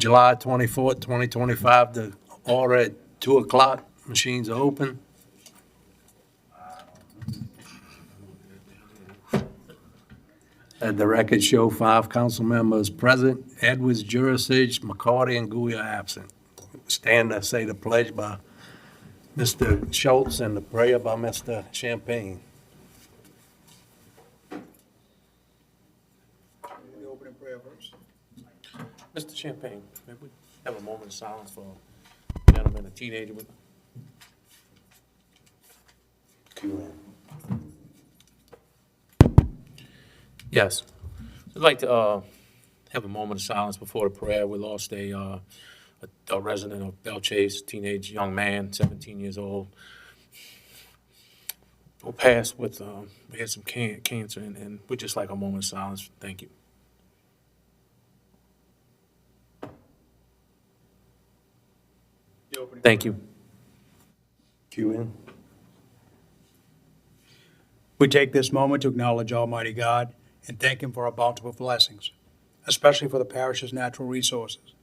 July 24th, 2025, the order at 2 o'clock. Machines are open. Let the record show 5 council members present. Edwards, Jurasich, McCarty, and Gouy are absent. Stand to say the pledge by Mr. Schultz and the prayer by Mr. Champagne. We open in prayer first. Mr. Champagne, may we have a moment of silence for a gentleman, a teenager with. Yes. I'd like to have a moment of silence before the prayer. We lost a resident of Belle Chase, teenage young man, 17 years old, who passed with, we had some cancer, and we'd just like a moment of silence. Thank you. Thank you. Cue in. We take this moment to acknowledge Almighty God and thank Him for our bountiful blessings, especially for the parish's natural resources.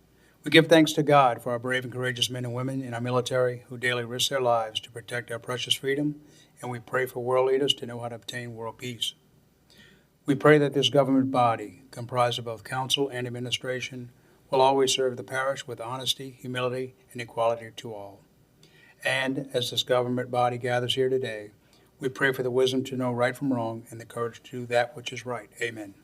We give thanks to God for our brave and courageous men and women in our military who daily risk their lives to protect our precious freedom, and we pray for world leaders to know how to obtain world peace. We pray that this government body, comprised of both council and administration, will always serve the parish with honesty, humility, and equality to all. And as this government body gathers here today, we pray for the wisdom to know right from wrong and the courage to do that which is right. Amen.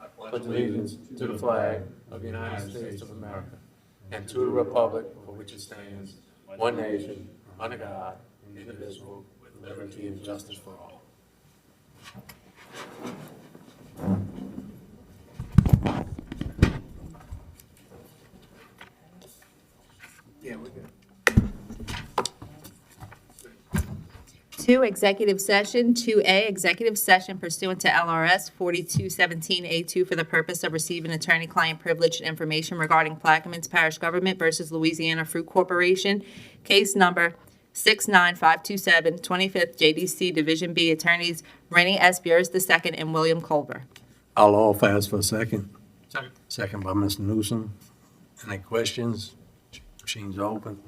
I pledge allegiance to the flag of the United States of America and to the republic for which it stands, one nation, under God, indivisible, with liberty and justice for all. Yeah, we're good. 2, executive session. 2A, executive session pursuant to LRS 4217A2 for the purpose of receiving attorney-client privileged information regarding Plaquemines Parish Government versus Louisiana Fruit Corporation. Case number 69527, 25th JDC Division B, attorneys Rennie S. Burris II and William Culver. I'll offer as for a second. Second. Second by Mr. Newsom. Any questions? Machines are open.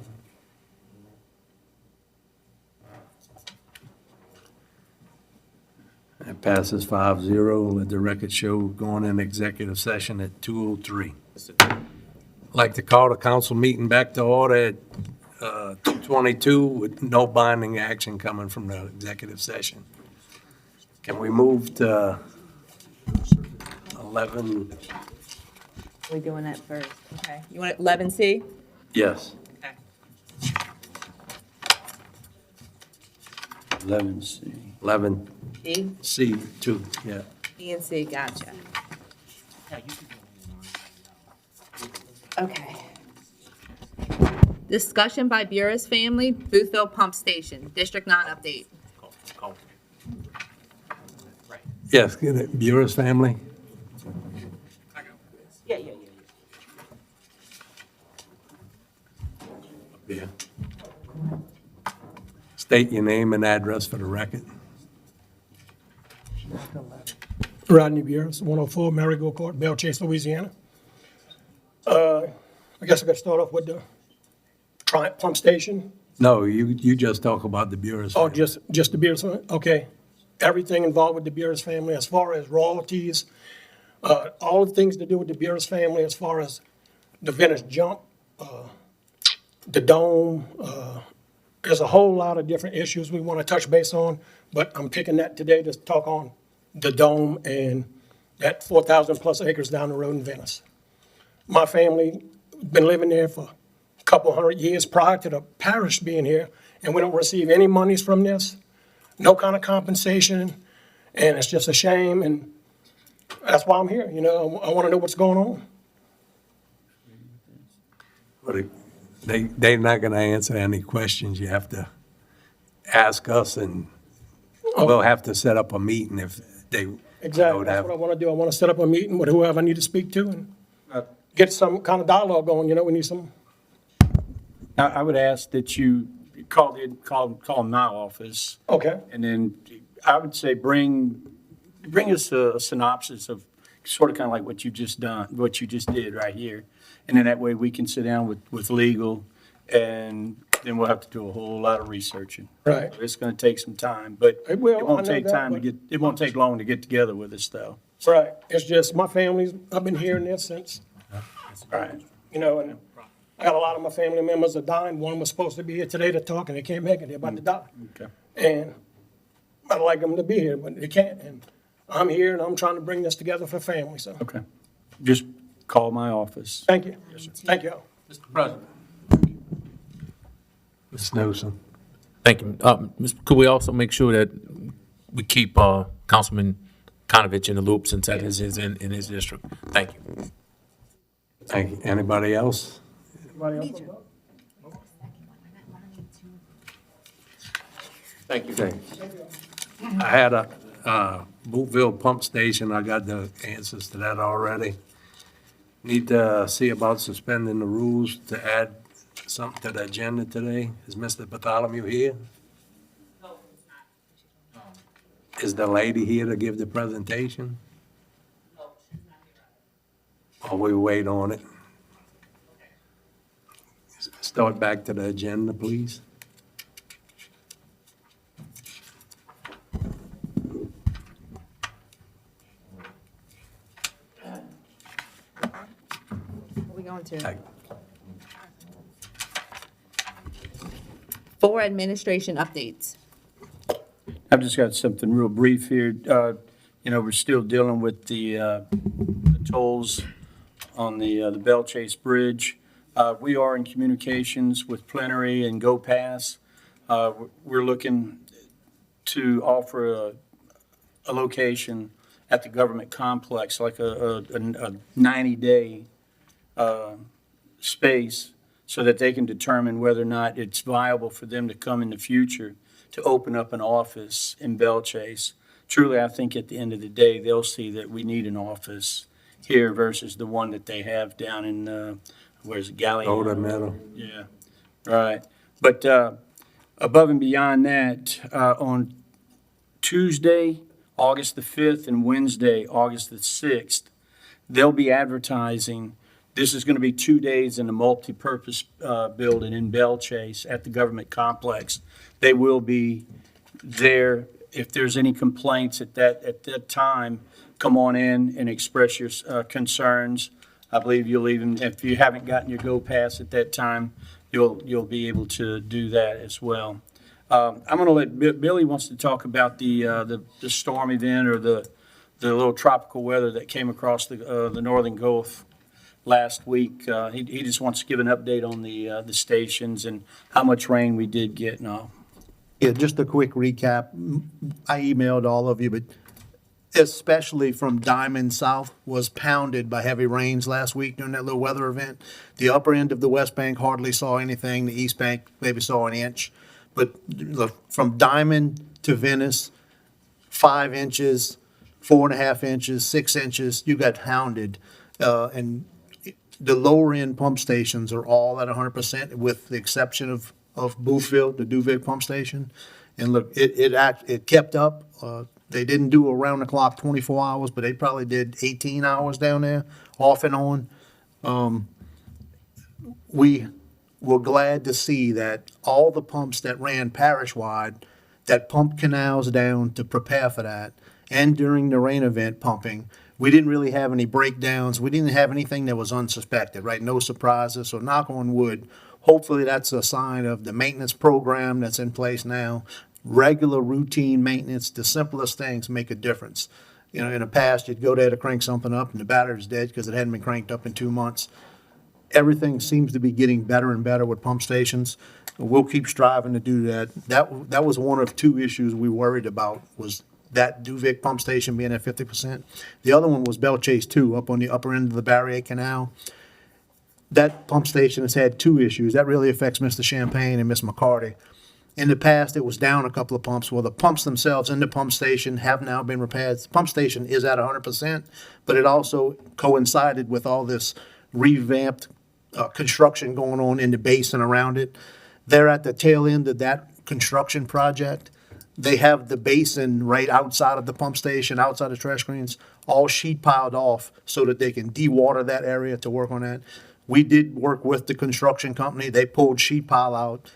It passes 5-0. Let the record show going in executive session at 2:03. I'd like to call the council meeting back to order at 2:22 with no binding action coming from the executive session. Can we move to 11? We doing that first? Okay. You want 11C? Yes. Okay. 11C. 11C, E? 2, yeah. E and C, gotcha. Okay. Discussion by Burris family, Boothville Pump Station, District 9 update. Call. Yes, get it. Burris family? Yeah. State your name and address for the record. Rodney Burris, 104 Marigold Court, Belle Chase, Louisiana. I guess I got to start off with the pump station. No, you just talk about the Burris. Oh, family. just the Burris family? Okay. Everything involved with the Burris family as far as royalties, all the things to do with the Burris family as far as the Venice jump, the dome. There's a whole lot of different issues we want to touch base on, but I'm picking that today to talk on the dome and that 4,000 plus acres down the road in Venice. My family been living there for a couple hundred years prior to the parish being here, and we don't receive any monies from this, no kind of compensation, and it's just a shame, and that's why I'm here. You know, I want to know what's going on. But they're not going to answer any questions. You have to ask us, and we'll have to set up a meeting if they. Exactly, that's what I want to do. I want to set up a meeting with whoever I need to speak to and get some kind of dialogue going. You know, we need some. I would ask that you call my office, Okay. and then I would say bring us a synopsis of sort of kind of like what you just did right here. And then that way we can sit down with legal, and then we'll have to do a whole lot of researching. Right. So it's going to take some time, but It will, it won't I know take that, time to but- it won't take long to get together with us though. Right, it's just my family's, I've been hearing this since, Right. you know, and I got a lot of my family members are dying. One was supposed to be here today to talk, and they can't make it, they're about to die. Okay. And I'd like them to be here, but they can't, and I'm here, and I'm trying to bring this together for family, so, Okay. Just call my office. thank you. Thank you all. Mr. President. Ms. Newsom. Thank you. Could we also make sure that we keep Councilman Conovich in the loop since that is in his district? Thank you. Thank you. Anybody else? Thank you. Okay. I had a Bootville pump station, I got the answers to that already. Need to see about suspending the rules to add something to the agenda today. Is Mr. Bartholomew here? Is the lady here to give the presentation? Or we wait on it? Start back to the agenda, please. What are we going to? Like, Four administration updates. I've just got something real brief here. You know, we're still dealing with the tolls on the Bell Chase Bridge. We are in communications with Plenary and Go Pass. We're looking to offer a location at the government complex, like a 90-day space, so that they can determine whether or not it's viable for them to come in the future to open up an office in Bell Chase. Truly, I think at the end of the day, they'll see that we need an office here versus the one that they have down in, where's it, Galleon? Older Meadow. Yeah, right. But above and beyond that, on Tuesday, August the 5th, and Wednesday, August the 6th, they'll be advertising. This is going to be 2 days in a multi-purpose building in Bell Chase at the government complex. They will be there. If there's any complaints at that time, come on in and express your concerns. I believe you'll even, if you haven't gotten your Go Pass at that time, you'll be able to do that as well. I'm going to let Billy wants to talk about the storm event or the little tropical weather that came across the northern Gulf last week. He just wants to give an update on the stations and how much rain we did get and all. Yeah, just a quick recap. I emailed all of you, but especially from Diamond South was pounded by heavy rains last week during that little weather event. The upper end of the West Bank hardly saw anything. The East Bank maybe saw an inch. But from Diamond to Venice, 5 inches, 4.5 inches, 6 inches, you got hounded. And the lower end pump stations are all at 100%, with the exception of Boothville, the Duvig pump station. And look, it kept up. They didn't do around the clock 24 hours, but they probably did 18 hours down there, off and on. We were glad to see that all the pumps that ran parish-wide, that pumped canals down to prepare for that, and during the rain event pumping, we didn't really have any breakdowns. We didn't have anything that was unsuspected, right? No surprises. So knock on wood, hopefully that's a sign of the maintenance program that's in place now. Regular routine maintenance, the simplest things make a difference. You know, in the past, you'd go there to crank something up and the battery's dead because it hadn't been cranked up in 2 months. Everything seems to be getting better and better with pump stations. We'll keep striving to do that. That was one of 2 issues we worried about, was that Duvig pump station being at 50%. The other one was Bell Chase 2, up on the upper end of the Barrier Canal. That pump station has had 2 issues. That really affects Mr. Champagne and Miss McCarty. In the past, it was down a couple of pumps. Well, the pumps themselves in the pump station have now been repaired. The pump station is at 100%, but it also coincided with all this revamped construction going on in the basin around it. They're at the tail end of that construction project. they have the basin right outside of the pump station, outside the trash screens, all sheet piled off so that they can dewater that area to work on that. We did work with the construction company. They pulled sheet pile out,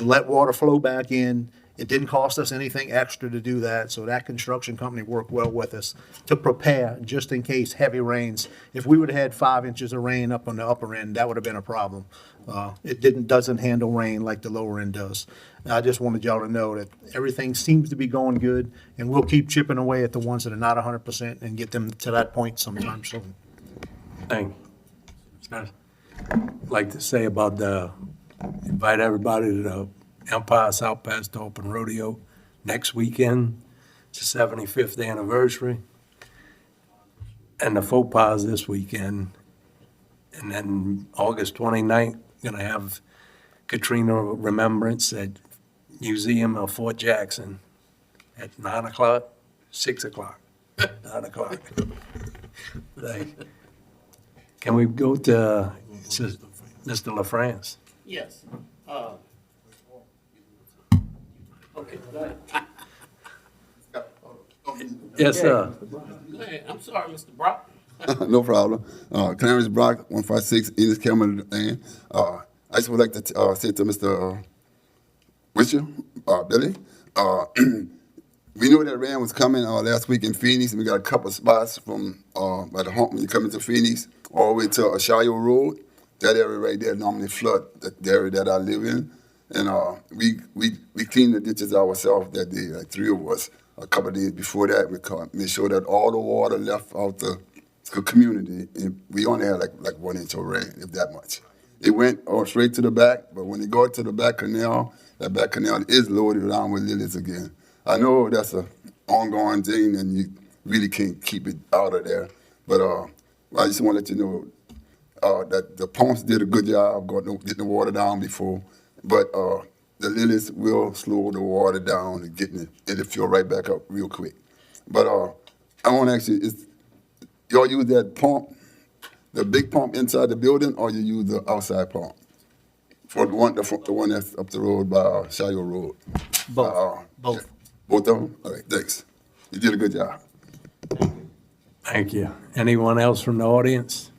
let water flow back in. It didn't cost us anything extra to do that, so that construction company worked well with us to prepare just in case heavy rains. If we would've had 5 inches of rain up on the upper end, that would've been a problem. Doesn't handle rain like the lower end does. I just wanted y'all to know that everything seems to be going good, and we'll keep chipping away at the ones that are not 100% and get them to that point sometime soon. Thank you. I'd like to say about invite everybody to the Empire South Pass Open Rodeo next weekend. It's the 75th anniversary. And the faux pas this weekend. And then August 29th, gonna have Katrina Remembrance at Museum of Fort Jackson at 9 o'clock, 6 o'clock, 9 o'clock. Can we go to, it says, Mr. LaFrance? Yes. Okay, go ahead. Yes, sir. Go ahead. I'm sorry, Mr. Brock. No problem. Clarence Brock, 156 East Cameron Lane. I just would like to say to Mr. Richard, Billy, we knew that rain was coming last week in Phoenix, and we got a couple of spots from by the hump when you come into Phoenix, all the way to Ashayo Road. That area right there normally flood, the area that I live in. And we cleaned the ditches ourselves that day, like 3 of us. A couple of days before that, we made sure that all the water left out the community. And we only had like 1 inch of rain, if that much. It went straight to the back, but when you go to the back canal, that back canal is loaded around with lilies again. I know that's an ongoing thing, and you really can't keep it out of there. But I just want to let you know that the pumps did a good job getting the water down before, but the lilies will slow the water down and it'll fill right back up real quick. But I want to ask you, y'all use that pump, the big pump inside the building, or you use the outside pump? For the one that's up the road by Shayo Road? Both. Both of them? All right, thanks. You did a good job. Thank you. Anyone else from the audience?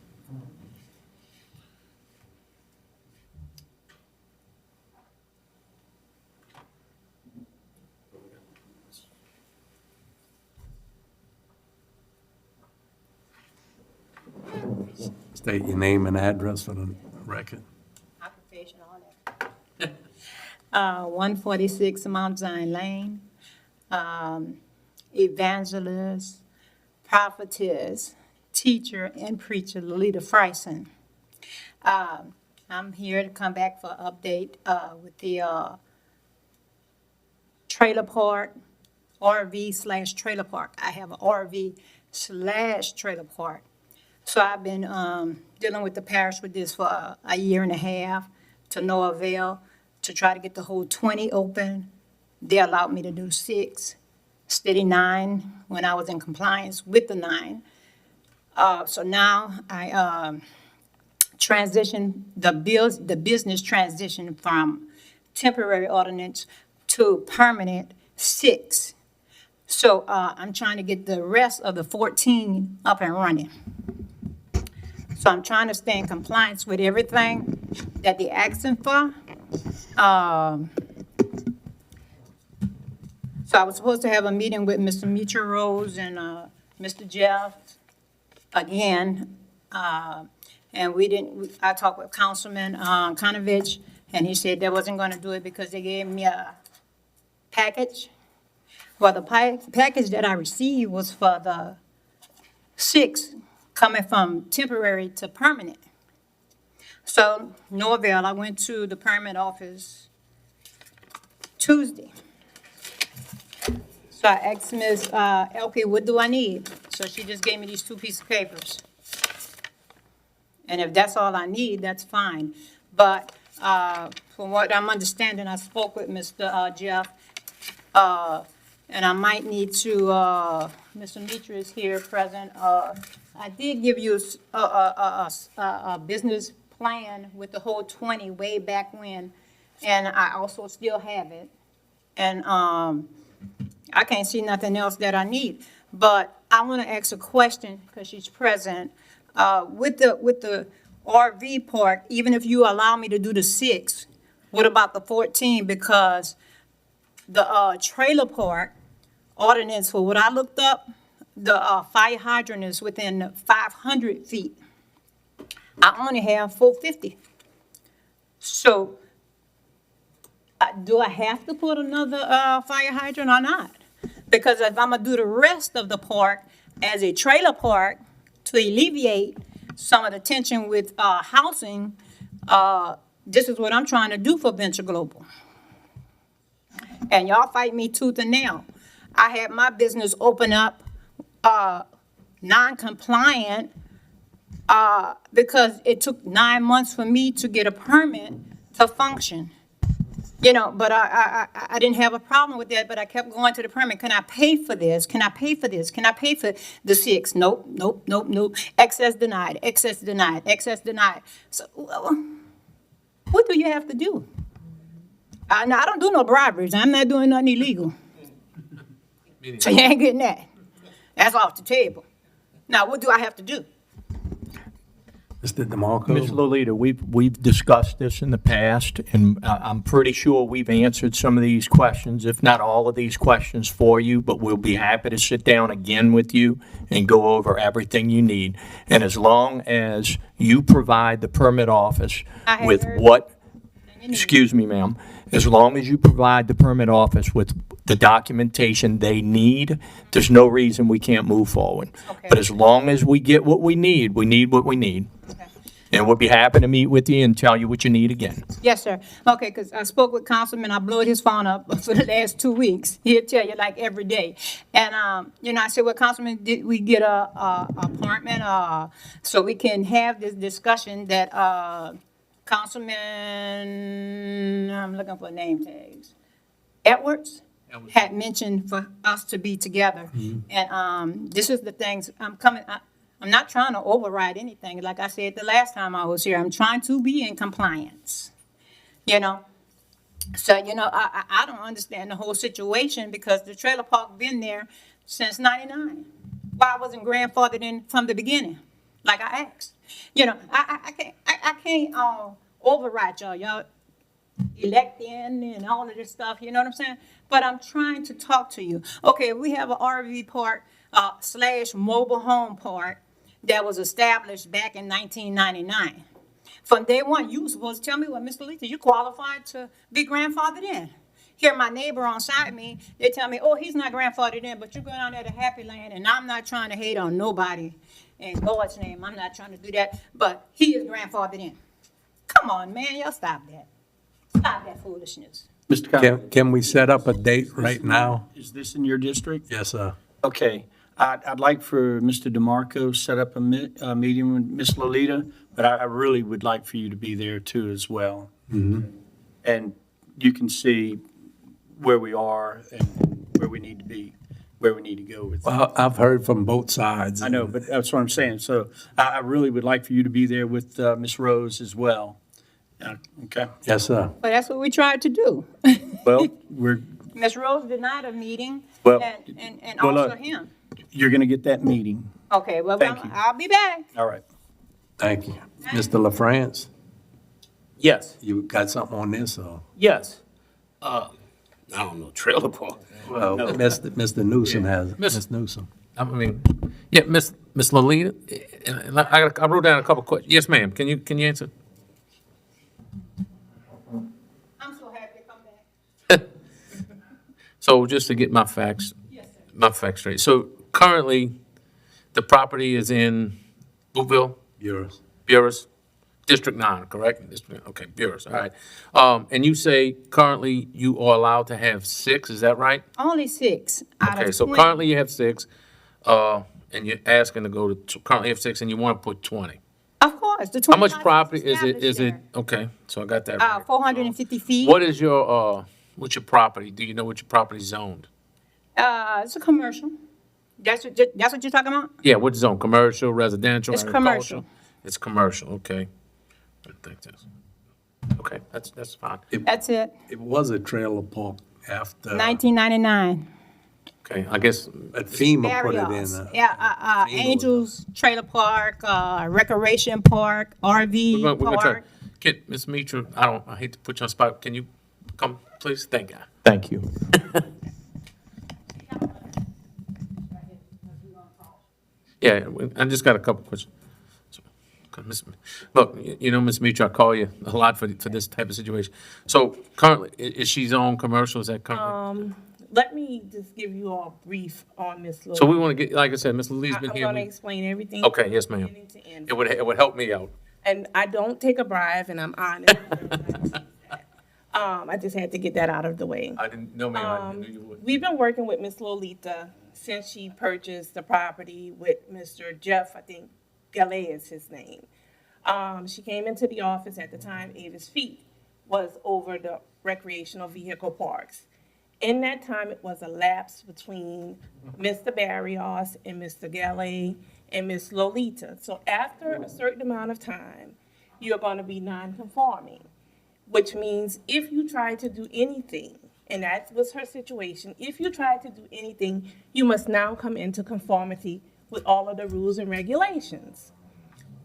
State your name and address for the record. Occupation, all that. 146 Mount Zion Lane, evangelist, prophetess, teacher, and preacher Lolita Freisen. I'm here to come back for an update with the trailer park, RV/trailer park. I have an RV/trailer park. So I've been dealing with the parish with this for a year and a half to no avail, to try to get the whole 20 open. They allowed me to do 6, steady 9 when I was in compliance with the 9. So now I transition, the business transition from temporary ordinance to permanent 6. So I'm trying to get the rest of the 14 up and running. So I'm trying to stay in compliance with everything that they're asking for. So I was supposed to have a meeting with Mr. Mitra Rose and Mr. Jeff again. And we didn't, I talked with Councilman Konovich, and he said they wasn't gonna do it because they gave me a package. Well, the package that I received was for the 6 coming from temporary to permanent. So, no avail. I went to the permit office Tuesday. So I asked Ms. Elke, what do I need? So she just gave me these 2 pieces of papers. And if that's all I need, that's fine. But from what I'm understanding, I spoke with Mr. Jeff, and I might need to, Mr. Mitra is here present. I did give you a business plan with the whole 20 way back when, and I also still have it. And I can't see nothing else that I need. But I want to ask a question, because she's present. With the RV park, even if you allow me to do the 6, what about the 14? Because the trailer park ordinance, for what I looked up, the fire hydrant is within 500 feet. I only have 450. So do I have to put another fire hydrant or not? Because if I'm gonna do the rest of the park as a trailer park to alleviate some of the tension with housing, this is what I'm trying to do for Venture Global. And y'all fight me tooth and nail. I had my business open up non-compliant because it took 9 months for me to get a permit to function. You know, but I didn't have a problem with that, but I kept going to the permit. Can I pay for this? Can I pay for this? Can I pay for the 6? Nope, nope, nope, nope. Access denied, access denied, access denied. So what do you have to do? Now, I don't do no briberies. I'm not doing nothing illegal. So you ain't getting that. That's off the table. Now, what do I have to do? Mr. DeMarco? Ms. Lolita, we've discussed this in the past, and I'm pretty sure we've answered some of these questions, if not all of these questions for you, but we'll be happy to sit down again with you and go over everything you need. And as long as you provide the permit office I with heard- what, excuse me, ma'am, as long as you provide the permit office with the documentation they need, there's no reason we can't move forward. Okay. But as long as we get what we need what we need. Okay. And we'll be happy to meet with you and tell you what you need again. Yes, sir. Okay, because I spoke with Councilman, I blew his phone up for the last 2 weeks. He'll tell you like every day. And, you know, I said, well, Councilman, did we get a appointment, so we can have this discussion that, Councilman, I'm looking for name tags, Edwards had mentioned for us to be together. And, this is the things, I'm not trying to override anything. Like I said the last time I was here, I'm trying to be in compliance, you know? So, you know, I don't understand the whole situation because the trailer park been there since '99. Why I wasn't grandfathered in from the beginning, like I asked? You know, I can't override y'all. Y'all elect in and all of this stuff, you know what I'm saying? But I'm trying to talk to you. Okay, we have an RV park / mobile home park that was established back in 1999. From day one, you were supposed to tell me, well, Mr. Letha, you qualified to be grandfathered in. Here, my neighbor on side me, they tell me, oh, he's not grandfathered in, but you're going down there to Happy Land, and I'm not trying to hate on nobody in God's name. I'm not trying to do that, but he is grandfathered in. Come on, man, y'all stop that. Stop that foolishness. Mr. Conley, Can we set up a date right now? is this in your district? Yes, sir. Okay, I'd like for Mr. DeMarco to set up a meeting with Ms. Lolita, but I really would like for you to be there too as well. And you can see where we are and where we need to be, where we need to go with it. Well, I've heard from both sides. I know, but that's what I'm saying. So I really would like for you to be there with Ms. Rose as well. Okay? Yes, sir. But that's what we tried to do. Well, we're, Ms. Rose denied a meeting, Well, and well, also look. him. you're going to get that meeting. Okay, well, Thank you. I'll be back. All right. Thank you. Mr. LaFrance, Yes, you got something on this, or? yes. I don't know, trailer park. Well, Mr. Newsom has, Ms. Newsom. I mean, yeah, Miss Lolita, and I wrote down a couple questions. Yes, ma'am, can you answer? I'm so happy to come back. So just to get my facts straight. So currently, the property is in Booville, Yours. Buras, District 9, correct? Okay, Buras, all right. And you say currently you are allowed to have 6, is that right? Only 6 out Okay, of so 20. currently you have 6, and you're asking to go to, currently you have 6 and you want to put 20. Of course, the 20. How much property is it, okay, so I got that right. 450 feet. What is your, what's your property? Do you know what your property zoned? It's a commercial. That's what you're talking about? Yeah, what zone? Commercial, residential, It's agricultural? commercial. It's commercial, okay. I think that's, okay, that's fine. That's it. It was a trailer park after. 1999. Okay, I guess, But FEMA put it in. Barrios. FEMA was- Angels Trailer Park, Recreation Park, RV we're gonna try, Park. can, Ms. Mitra, I hate to put you on the spot, can you come, please? Thank you. Thank you. Yeah, I just got a couple questions. So, 'cause Look, you know, Ms. Mitra, I call you a lot for this type of situation. So currently, is she on commercial, is that currently? Let me just give you all brief on Miss Lily. So we want to get, like I said, Ms. Lee's been I'm here. gonna explain everything. Okay, yes, ma'am. beginning to end. It would help me out. And I don't take a bribe, and I'm honest. I just had to get that out of the way. I didn't, no, ma'am, I didn't know you would. We've been working with Miss Lolita since she purchased the property with Mr. Jeff, I think, Gallet is his name. She came into the office at the time Avis Feet was over the recreational vehicle parks. In that time, it was a lapse between Mr. Barrios and Mr. Gallet and Miss Lolita. So after a certain amount of time, you're gonna be non-conforming, which means if you try to do anything, and that was her situation, if you try to do anything, you must now come into conformity with all of the rules and regulations.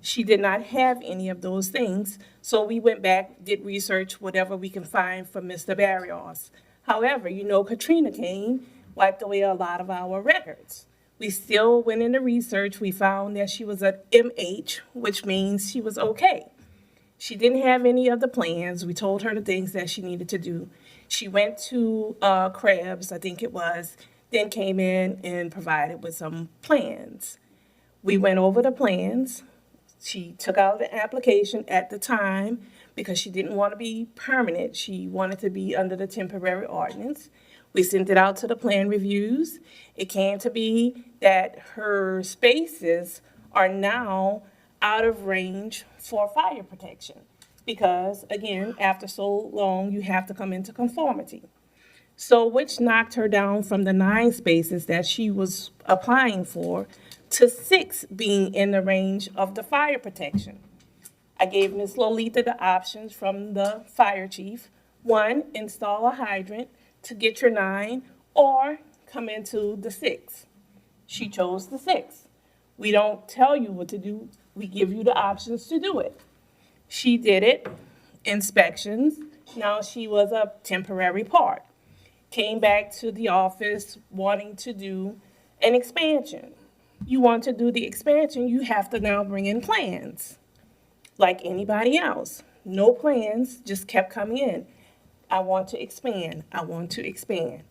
She did not have any of those things, so we went back, did research, whatever we can find from Mr. Barrios. However, you know, Katrina came, wiped away a lot of our records. We still went into research, we found that she was at MH, which means she was okay. She didn't have any of the plans, we told her the things that she needed to do. She went to Krebs, I think it was, then came in and provided with some plans. We went over the plans. She took out the application at the time because she didn't want to be permanent. She wanted to be under the temporary ordinance. We sent it out to the plan reviews. It came to be that her spaces are now out of range for fire protection. Because, again, after so long, you have to come into conformity. So, which knocked her down from the 9 spaces that she was applying for to 6 being in the range of the fire protection. I gave Ms. Lolita the options from the fire chief. 1, install a hydrant to get your 9, or come into the 6. She chose the 6. We don't tell you what to do, we give you the options to do it. She did it, inspections, now she was a temporary part. Came back to the office wanting to do an expansion. You want to do the expansion, you have to now bring in plans, like anybody else. No plans, just kept coming in. I want to expand, I want to expand.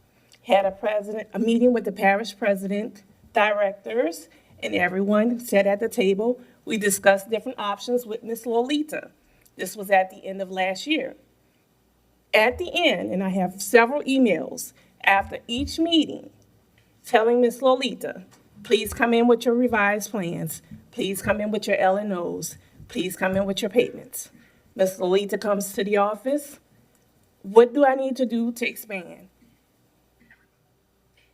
Had a meeting with the parish president, directors, and everyone sat at the table. We discussed different options with Ms. Lolita. This was at the end of last year. At the end, and I have several emails after each meeting, telling Ms. Lolita, please come in with your revised plans. Please come in with your L&Os. Please come in with your payments. Ms. Lolita comes to the office. What do I need to do to expand?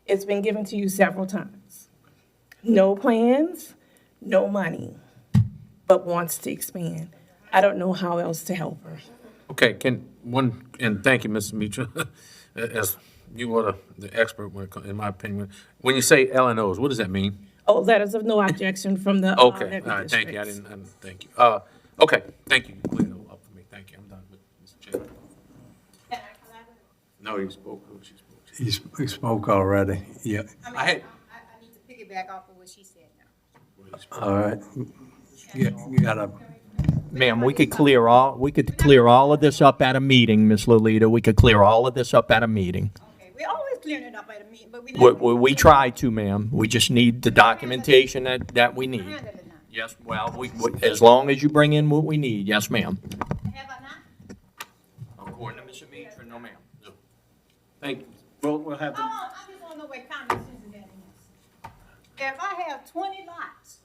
It's been given to you several times. No plans, no money, but wants to expand. I don't know how else to help her. Okay, and thank you, Mr. Mitra, as you are the expert, in my opinion. When you say L&Os, what does that mean? Oh, letters of no objection from the. Okay, levy all right, thank you, districts. thank you. Okay, thank you, you cleaned it up for me, thank you, I'm done with Mr. Chairman. No, you spoke, she spoke. He spoke already, yeah. I had, I need to piggyback off of what she said now. All right. You got a, Ma'am, we could clear all of this up at a meeting, Miss Lolita. We could clear all of this up at a meeting. Okay, we always clearing it up at a meeting, but we We try to, ma'am. We just need the documentation that we need. handle it now. Yes, well, as long as you bring in what we need, yes, ma'am. Have I not? According to Mr. Mitra, no, ma'am. thank you. We'll have Hold on, I just wanna know where common sense is at in this. If I have 20 lots,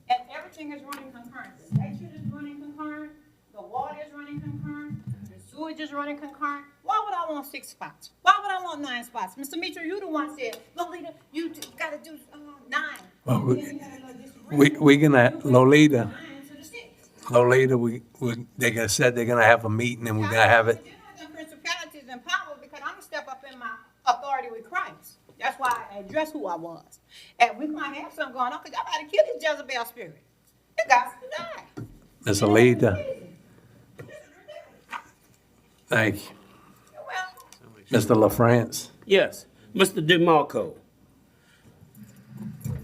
and everything is running concurrent, the electric is running concurrent, the water is running concurrent, the sewage is running concurrent, why would I want 6 spots? Why would I want 9 spots? Mr. Mitra, you the one said, Lolita, you gotta do 9. Well, Then you had a little disagreement. we gonna, Lolita, 9 to the 6. Lolita, they said they're gonna have a meeting and we're gonna have it. You're not the principalities and power because I'm gonna step up in my authority with Christ. That's why I addressed who I was. And we might have something going on, because y'all about to kill this Jezebel spirit. It got to die. Ms. Alida, thank you. Well, Mr. LaFrance? Yes, Mr. DeMarco.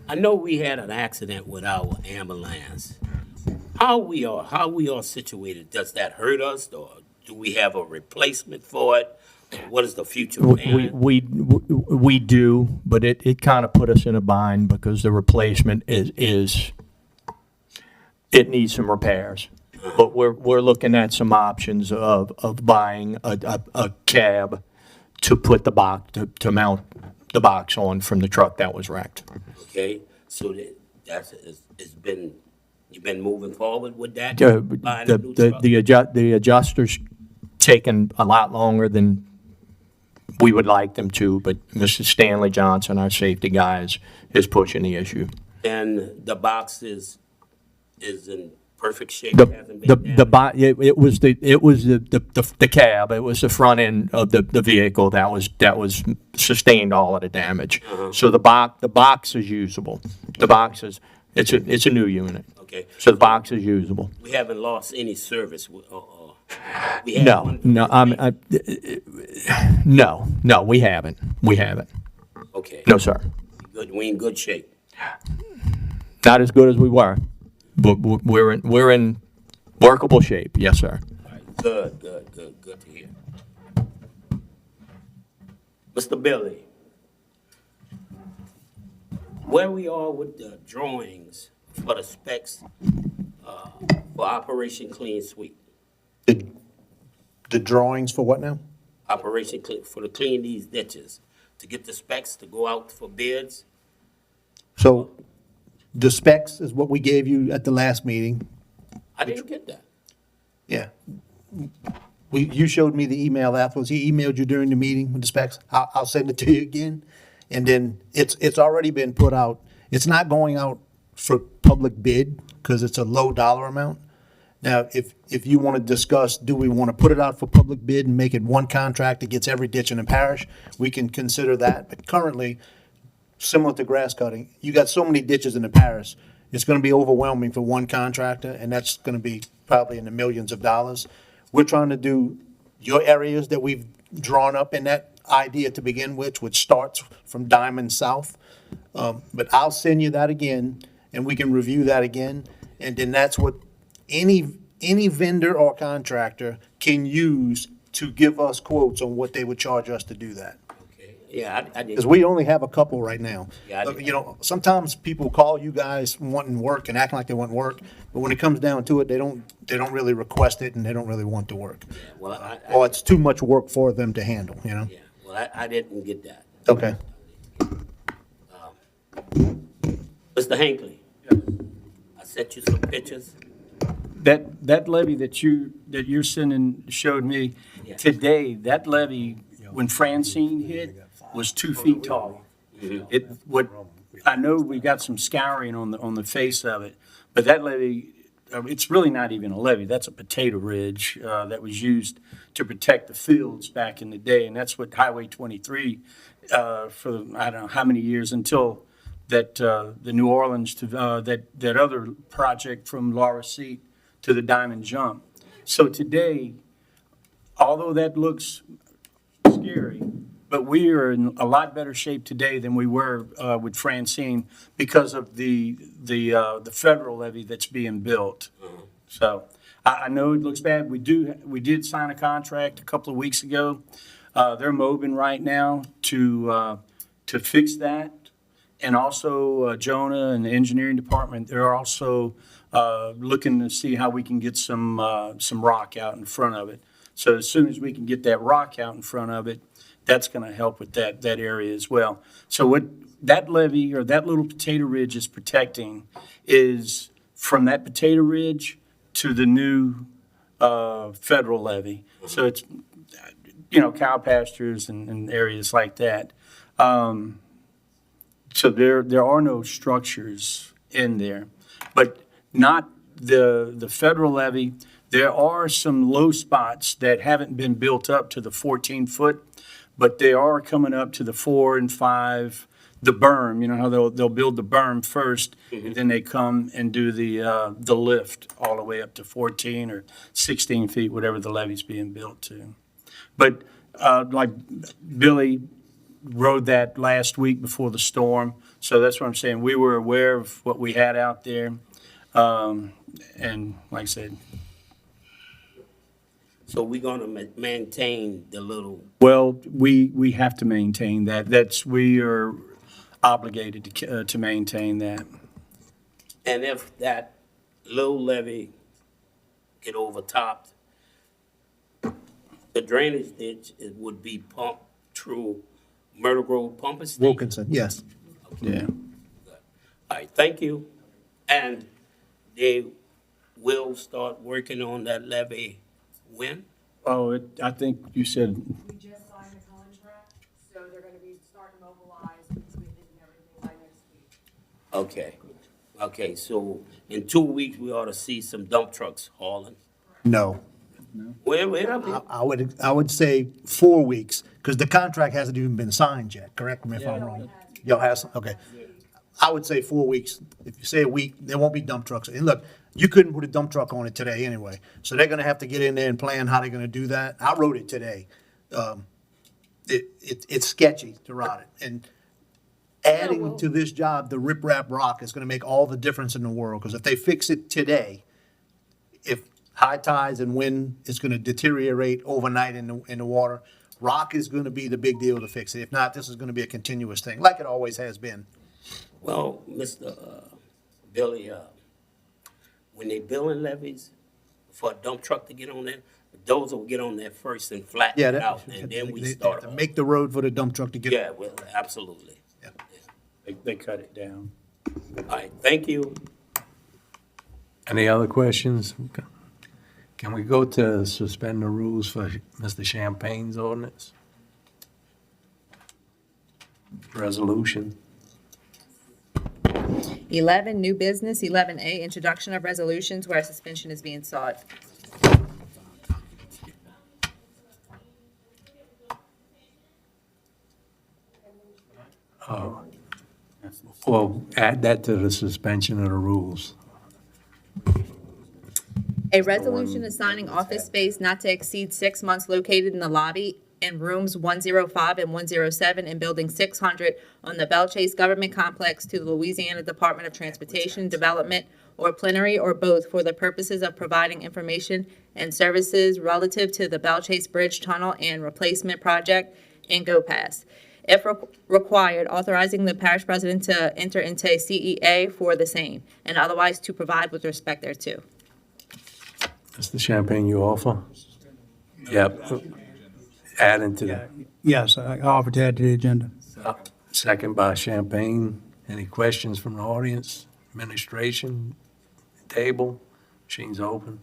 I know we had an accident with our ambulance. How we are situated, does that hurt us, or do we have a replacement for it? What is the future plan? We do, but it kind of put us in a bind because the replacement is it needs some repairs. But we're looking at some options of buying a cab to put the box, to mount the box on from the truck that was wrecked. Okay, so you've been moving forward with that? The, Buying a new truck? the adjuster's taken a lot longer than we would like them to, but Mr. Stanley Johnson, our safety guy, is pushing the issue. And the box is in perfect shape? The, Hasn't been the, damaged? it was the cab, it was the front end of the vehicle that was sustained all of the damage. So the box is usable. The box is, it's a new unit. Okay. So the box is usable. We haven't lost any service, or we had No, one- no, we haven't. We haven't. Okay. No, sir. Good, we in good shape. Not as good as we were, but we're in workable shape. Yes, sir. Good to hear. Mr. Billy, where we are with the drawings for the specs, for Operation Clean Sweep? The drawings for what now? Operation Clean, for to clean these ditches, to get the specs to go out for bids? So the specs is what we gave you at the last meeting. I didn't get that. Yeah. You showed me the email afterwards. He emailed you during the meeting with the specs. I'll send it to you again. And then it's already been put out. It's not going out for public bid because it's a low dollar amount. Now, if you want to discuss, do we want to put it out for public bid and make it one contract that gets every ditch in the parish? We can consider that. But currently, similar to grass cutting, you got so many ditches in the parish, it's going to be overwhelming for one contractor, and that's going to be probably in the millions of dollars. We're trying to do your areas that we've drawn up in that idea to begin with, which starts from Diamond South. But I'll send you that again, and we can review that again. And then that's what any vendor or contractor can use to give us quotes on what they would charge us to do that. Okay. Yeah, I Because didn't, we only have a couple right now. Yeah, I Look, did. you know, sometimes people call you guys wanting work and acting like they want work, but when it comes down to it, they don't really request it and they don't really want the work. well, Or it's too much work for them to handle, you know? yeah, well, I didn't get that. Okay. Mr. Hinckley? I sent you some pictures. That levee that you're sending showed me Yeah. today, that levee, when Francine hit, was 2 feet tall. I know we got some scouring on the face of it, but that levee, it's really not even a levee, that's a potato ridge, that was used to protect the fields back in the day, and that's what Highway 23, for, I don't know how many years until that, the New Orleans to, that other project from Laura Seat to the Diamond Jump. So today, although that looks scary, but we are in a lot better shape today than we were with Francine because of the federal levee that's being built. So I know it looks bad. We did sign a contract a couple of weeks ago. They're mobbing right now to fix that. And also Jonah and the engineering department, they're also looking to see how we can get some rock out in front of it. So as soon as we can get that rock out in front of it, that's going to help with that area as well. So what that levee or that little potato ridge is protecting is from that potato ridge to the new federal levee. So it's, cow pastures and areas like that. So there are no structures in there, but not the federal levee. There are some low spots that haven't been built up to the 14-foot, but they are coming up to the 4 and 5, the berm, you know how they'll build the berm first, and then they come and do the lift all the way up to 14 or 16 feet, whatever the levee's being built to. But like Billy rode that last week before the storm, so that's what I'm saying. We were aware of what we had out there, and like I said, So we're gonna maintain the little, well, we have to maintain that. We are obligated to maintain that. and if that low levee get overtopped, the drainage ditch, it would be pumped through Myrtle Grove Pumping Station? Wilkinson, yes. Yeah. All right, thank you. And they will start working on that levee when? Oh, I think you said, We just signed the contract, so they're gonna be starting to mobilize and everything by next week. Okay, so in 2 weeks, we ought to see some dump trucks hauling. No. Wait up here. I would say 4 weeks, because the contract hasn't even been signed yet, correct me if I'm wrong. Y'all have, some- okay. I would say 4 weeks. If you say a week, there won't be dump trucks. And look, you couldn't put a dump truck on it today anyway. So they're gonna have to get in there and plan how they're gonna do that. I wrote it today. It's sketchy to ride it. And adding to this job, the riprap rock is gonna make all the difference in the world. Because if they fix it today, if high tides and wind is gonna deteriorate overnight in the water, rock is gonna be the big deal to fix it. If not, this is gonna be a continuous thing, like it always has been. Well, Mr. Billy, when they building levees for a dump truck to get on there, those will get on there first and flatten Yeah, it that, out, and then we they- start. to make the road for the dump truck to get. Yeah, well, absolutely. they cut it down. All right, thank you. Any other questions? Can we go to suspend the rules for Mr. Champagne's ordinance? Resolution. 11, new business. 11A, introduction of resolutions where a suspension is being sought. Well, add that to the suspension of the rules. A resolution assigning office space not to exceed 6 months located in the lobby in rooms 105 and 107 in Building 600 on the Belle Chase Government Complex to the Louisiana Department of Transportation, Development, or plenary or both for the purposes of providing information and services relative to the Belle Chase Bridge Tunnel and Replacement Project and Go Pass. If required, authorizing the parish president to enter into a CEA for the same, and otherwise to provide with respect thereto. Mr. Champagne, you offer? Yep. Adding to the, Yes, I offer to add to the agenda. second by Champagne. Any questions from the audience? Administration? Table? Machine's open.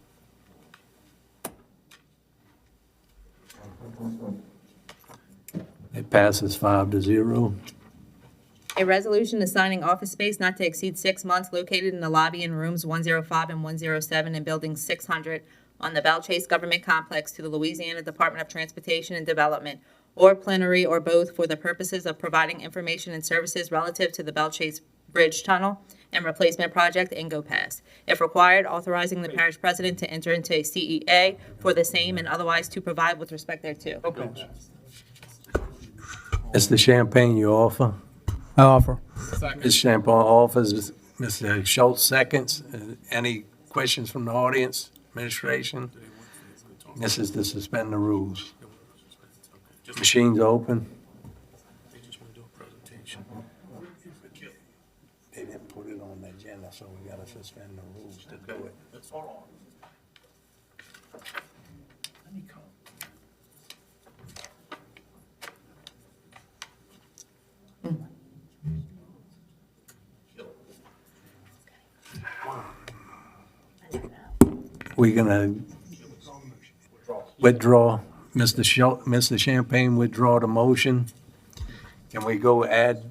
It passes 5-0. A resolution assigning office space not to exceed 6 months located in the lobby in rooms 105 and 107 in Building 600 on the Belle Chase Government Complex to the Louisiana Department of Transportation and Development, or plenary or both for the purposes of providing information and services relative to the Belle Chase Bridge Tunnel and Replacement Project and Go Pass. If required, authorizing the parish president to enter into a CEA for the same and otherwise to provide with respect thereto. Mr. Champagne, you offer? I offer. Ms. Champagne offers, Mr. Schultz seconds. Any questions from the audience, administration? This is to suspend the rules. Machine's open. They didn't put it on the agenda, so we gotta suspend the rules to do it. We're gonna withdraw, Mr. Champagne withdraw the motion. Can we go add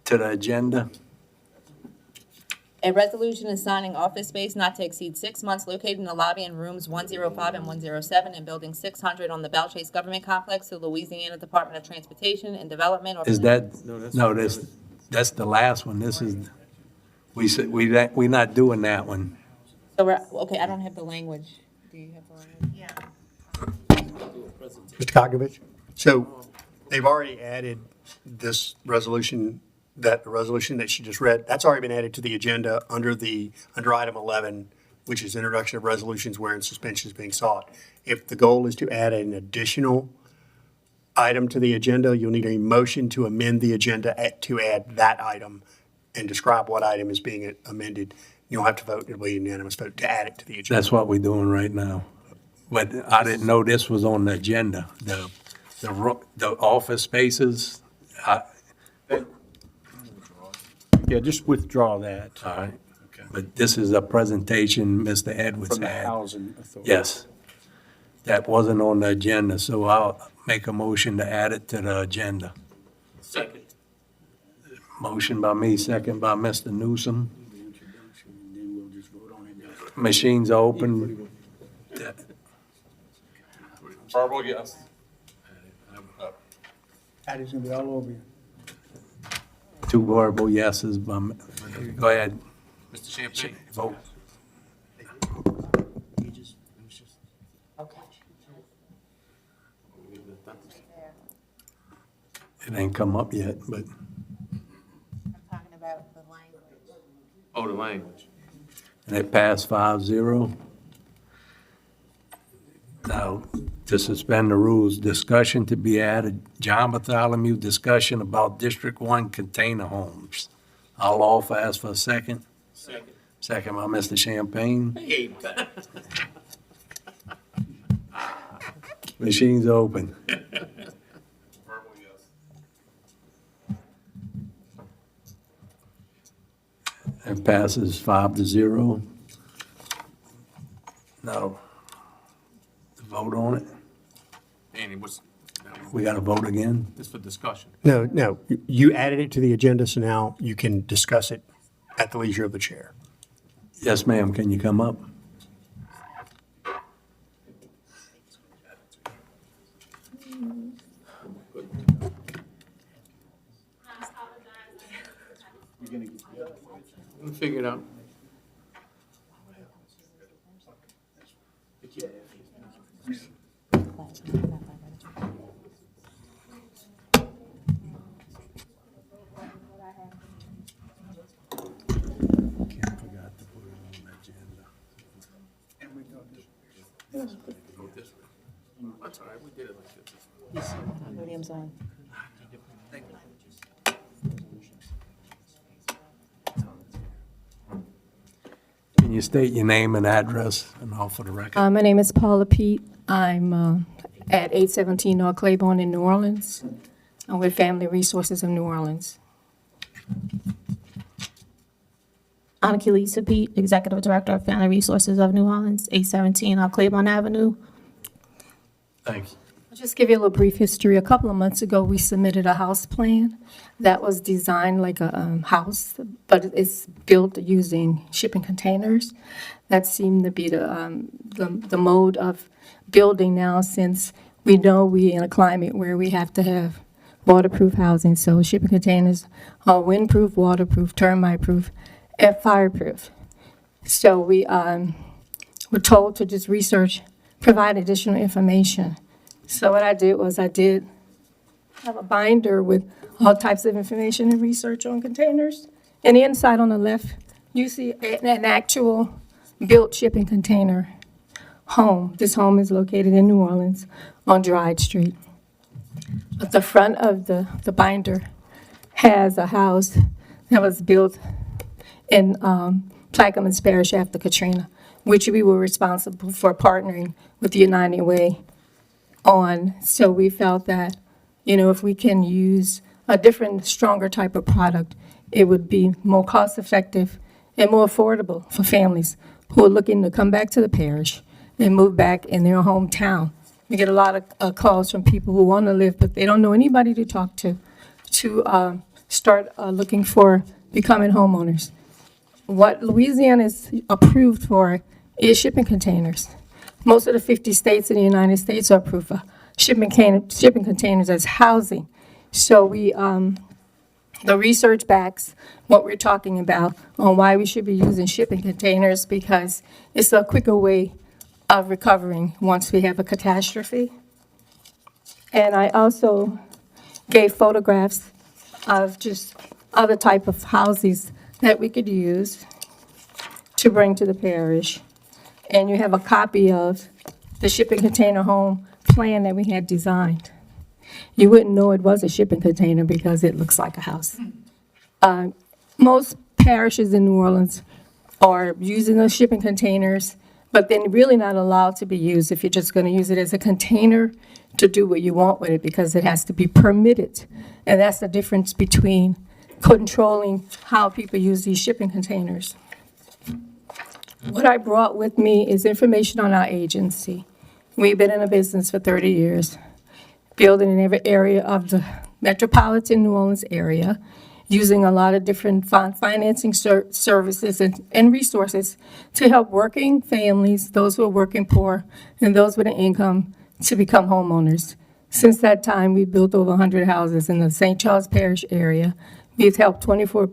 to the agenda? A resolution assigning office space not to exceed 6 months located in the lobby in rooms 105 and 107 in building 600 on the Belchase Government Complex to Louisiana Department of Transportation and Development. Or Is that, no, that's the last one. This is, we not doing that one. So we're, okay, I don't have the language. Do you have the language? Yeah. Mr. Kogovich? So they've already added this resolution, the resolution that she just read, that's already been added to the agenda under item 11, which is introduction of resolutions wherein suspension is being sought. If the goal is to add an additional item to the agenda, you'll need a motion to amend the agenda to add that item and describe what item is being amended. You don't have to vote, it'll be a unanimous vote to add it to the agenda. That's what we're doing right now. But I didn't know this was on the agenda, the office spaces. Yeah, just withdraw that. All right. But this is a presentation Mr. Edwards From the had. Housing Authority. Yes. That wasn't on the agenda, so I'll make a motion to add it to the agenda. Second. Motion by me, second by Mr. Newsom. Machines are open. Verbal, yes. Addie's gonna be all over you. Two verbal yeses. Go ahead. Mr. Champagne? Vote. Okay. It ain't come up yet, but I'm talking about the language. Oh, the language. and it passed 5-0. Now, to suspend the rules, discussion to be added, John Bartholomew, discussion about District 1 container homes. I'll offer, ask for a second. Second. Second by Mr. Champagne. Hey, Machine's open. Verbal, yes. It passes 5-0. Now, to vote on it, Andy, what's, we got to vote again? this for discussion? No, you added it to the agenda, so now you can discuss it at the leisure of the chair. Yes, ma'am, can you come up? We'll figure it out. That's all right, we did it like this. Williams on. Can you state your name and address and all for the record? My name is Paula Pete. I'm at 817 North Claiborne in New Orleans. I'm with Family Resources of New Orleans. Annika Lisa Pete, Executive Director of Family Resources of New Orleans, 817 Claiborne Avenue. Thanks. I'll just give you a little brief history. A couple of months ago, we submitted a house plan that was designed like a house, but it's built using shipping containers. That seemed to be the mode of building now, since we know we're in a climate where we have to have waterproof housing. So shipping containers are windproof, waterproof, termite-proof, and fireproof. So we were told to just research, provide additional information. So what I did was I did have a binder with all types of information and research on containers. And the inside on the left, you see an actual built shipping container home. This home is located in New Orleans on Dryde Street. But the front of the binder has a house that was built in Plaquemines Parish after Katrina, which we were responsible for partnering with the United Way on. So we felt that, if we can use a different, stronger type of product, it would be more cost-effective and more affordable for families who are looking to come back to the parish and move back in their hometown. We get a lot of calls from people who want to live, but they don't know anybody to talk to start looking for becoming homeowners. what Louisiana is approved for is shipping containers. Most of the 50 states in the United States are approved for shipping containers as housing. So the research backs what we're talking about on why we should be using shipping containers, because it's a quicker way of recovering once we have a catastrophe. And I also gave photographs of just other type of houses that we could use to bring to the parish. And you have a copy of the shipping container home plan that we had designed. You wouldn't know it was a shipping container because it looks like a house. Most parishes in New Orleans are using those shipping containers, but they're really not allowed to be used if you're just going to use it as a container to do what you want with it, because it has to be permitted. And that's the difference between controlling how people use these shipping containers. What I brought with me is information on our agency. We've been in a business for 30 years, building in every area of the metropolitan New Orleans area, using a lot of different financing services and resources to help working families, those who are working poor, and those with an income to become homeowners. Since that time, we've built over 100 houses in the St. Charles Parish area. We've helped 24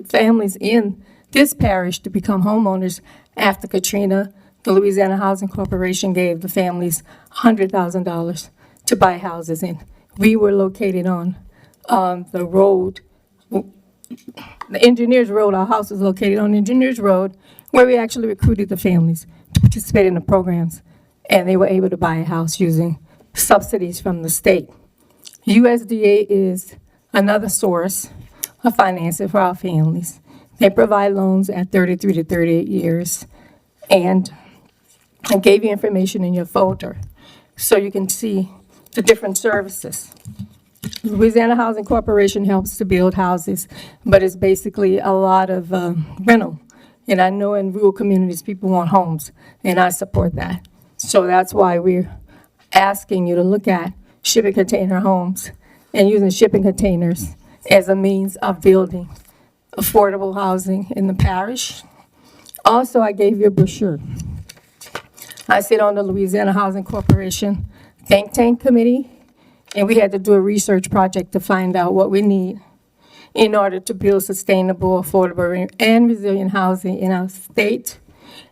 families in this parish to become homeowners after Katrina. The Louisiana Housing Corporation gave the families $100,000 to buy houses in. We were located on the road, the Engineers Road. Our house is located on Engineers Road, where we actually recruited the families to participate in the programs, and they were able to buy a house using subsidies from the state. USDA is another source of financing for our families. They provide loans at 33 to 38 years, and I gave you information in your folder so you can see the different services. Louisiana Housing Corporation helps to build houses, but it's basically a lot of rental. And I know in rural communities, people want homes, and I support that. So that's why we're asking you to look at shipping container homes and using shipping containers as a means of building affordable housing in the parish. Also, I gave you a brochure. I sit on the Louisiana Housing Corporation Think Tank Committee, and we had to do a research project to find out what we need in order to build sustainable, affordable, and resilient housing in our state.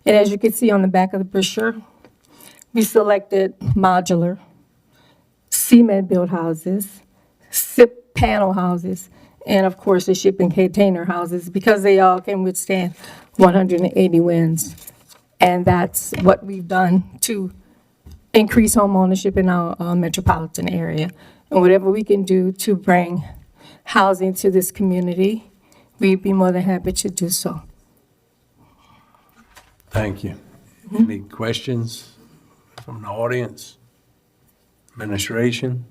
And as you can see on the back of the brochure, we selected modular, cement-built houses, SIP panel houses, and of course the shipping container houses, because they all can withstand 180 winds. And that's what we've done to increase home ownership in our metropolitan area. And whatever we can do to bring housing to this community, we'd be more than happy to do so. Thank you. Any questions from the audience? Administration?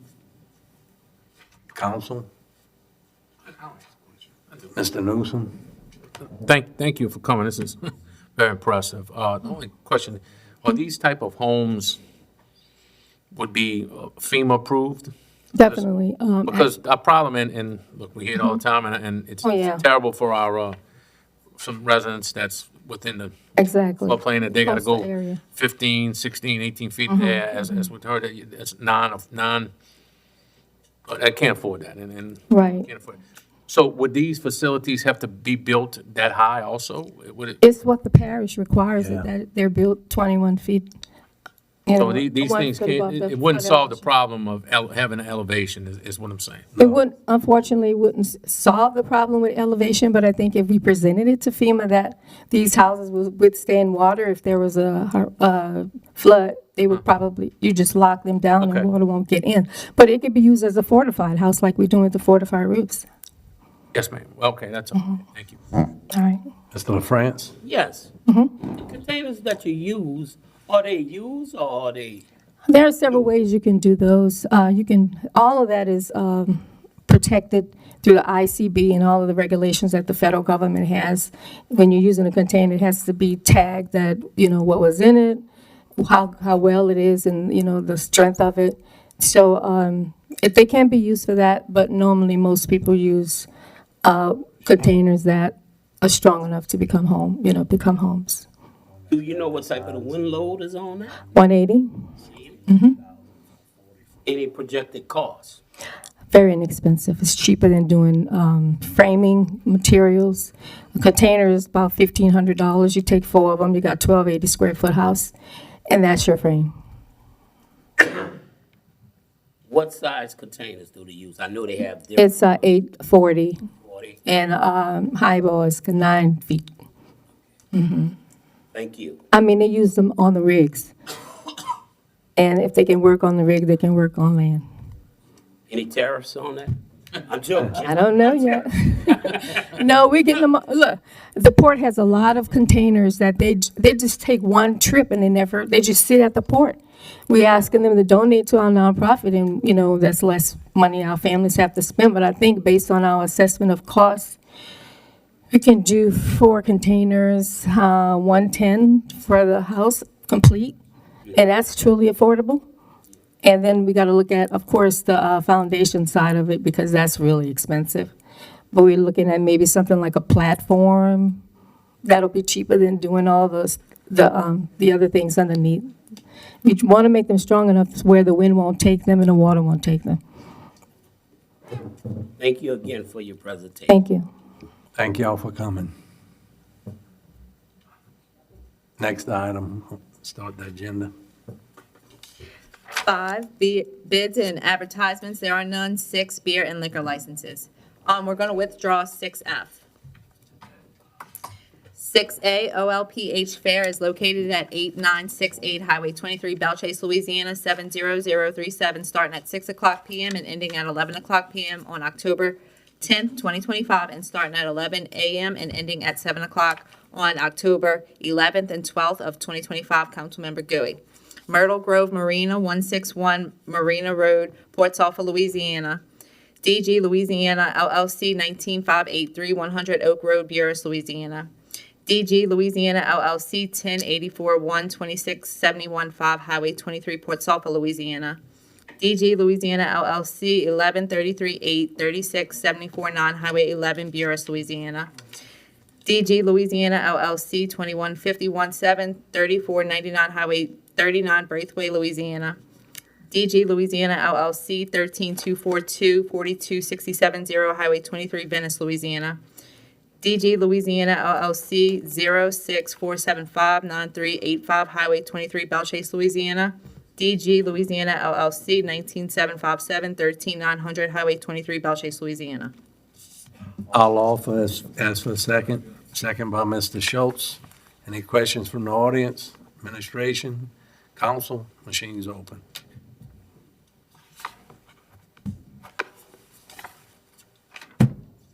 Council? Mr. Newsom? Thank you for coming. This is very impressive. The only question, are these type of homes would be FEMA approved? Definitely. Because our problem, and look, we hear it all the time, and it's Oh, yeah. terrible for our, some residents that's within the Exactly. floodplain, that they gotta Coastal go area. 15, 16, 18 feet there, as we've heard, it's I can't afford that, and Right. can't afford it. So would these facilities have to be built that high also? Would it? It's what the parish requires, Yeah. that they're built 21 feet. you So know, these 1 things foot can't, above the it wouldn't flood solve the elevation. problem of having an elevation, is what I'm saying. It wouldn't, unfortunately, wouldn't solve the problem with elevation, but I think if we presented it to FEMA that these houses would withstand water if there was a flood, they would probably, you just lock them down Okay. and water won't get in. But it could be used as a fortified house like we're doing with the fortified roofs. Yes, ma'am. Okay, that's all. Thank you. All right. Mr. LaFrance? Yes. The containers that you use, are they used or are they? There are several ways you can do those. All of that is protected through the ICB and all of the regulations that the federal government has. When you're using a container, it has to be tagged that, what was in it, how well it is, and, the strength of it. So they can be used for that, but normally most people use containers that are strong enough to become become homes. Do you know what type of the wind load is on that? 180, Any projected cost? very inexpensive. It's cheaper than doing framing materials. A container is about $1,500. You take 4 of them, you got 1,280 square foot house, and that's your frame. What size containers do they use? I know they have different. It's 840, 40. and highball is 9 feet. Thank you. I mean, they use them on the rigs. And if they can work on the rig, they can work on land. Any tariffs on that? I'm joking. I don't know yet. No, we're getting them, look, the port has a lot of containers that they just take one trip and they just sit at the port. We're asking them to donate to our nonprofit and, that's less money our families have to spend. But I think based on our assessment of costs, we can do 4 containers, 110 for the house complete, and that's truly affordable. And then we got to look at, of course, the foundation side of it because that's really expensive. But we're looking at maybe something like a platform that'll be cheaper than doing all the other things underneath. We want to make them strong enough where the wind won't take them and the water won't take them. Thank you again for your presentation. Thank you. Thank y'all for coming. Next item, start the agenda. 5, bids and advertisements, there are none. 6, beer and liquor licenses. We're going to withdraw 6F. 6A, OLPH Fair is located at 8968 Highway 23, Belchase, Louisiana, 70037, starting at 6 o'clock p.m. and ending at 11 o'clock p.m. on October 10th, 2025, and starting at 11 a.m. and ending at 7 o'clock on October 11th and 12th of 2025. Councilmember Gooey. Myrtle Grove Marina, 161 Marina Road, Port Sulphur, Louisiana. DG Louisiana LLC, 19583 100 Oak Road, Buras, Louisiana. DG Louisiana LLC, 1084 12671 5 Highway 23, Port Sulphur, Louisiana. DG Louisiana LLC, 1133 8 36 74 9 Highway 11, Buras, Louisiana. DG Louisiana LLC, 2151 7 34 99 Highway 39, Braithwaite, Louisiana. DG Louisiana LLC, 13242 42670 Highway 23, Venice, Louisiana. DG Louisiana LLC, 06475 9385 Highway 23, Belchase, Louisiana. DG Louisiana LLC, 19757 13900 Highway 23, Belchase, Louisiana. I'll offer, ask for a second. Second by Mr. Schultz. Any questions from the audience, administration, council? Machine's open.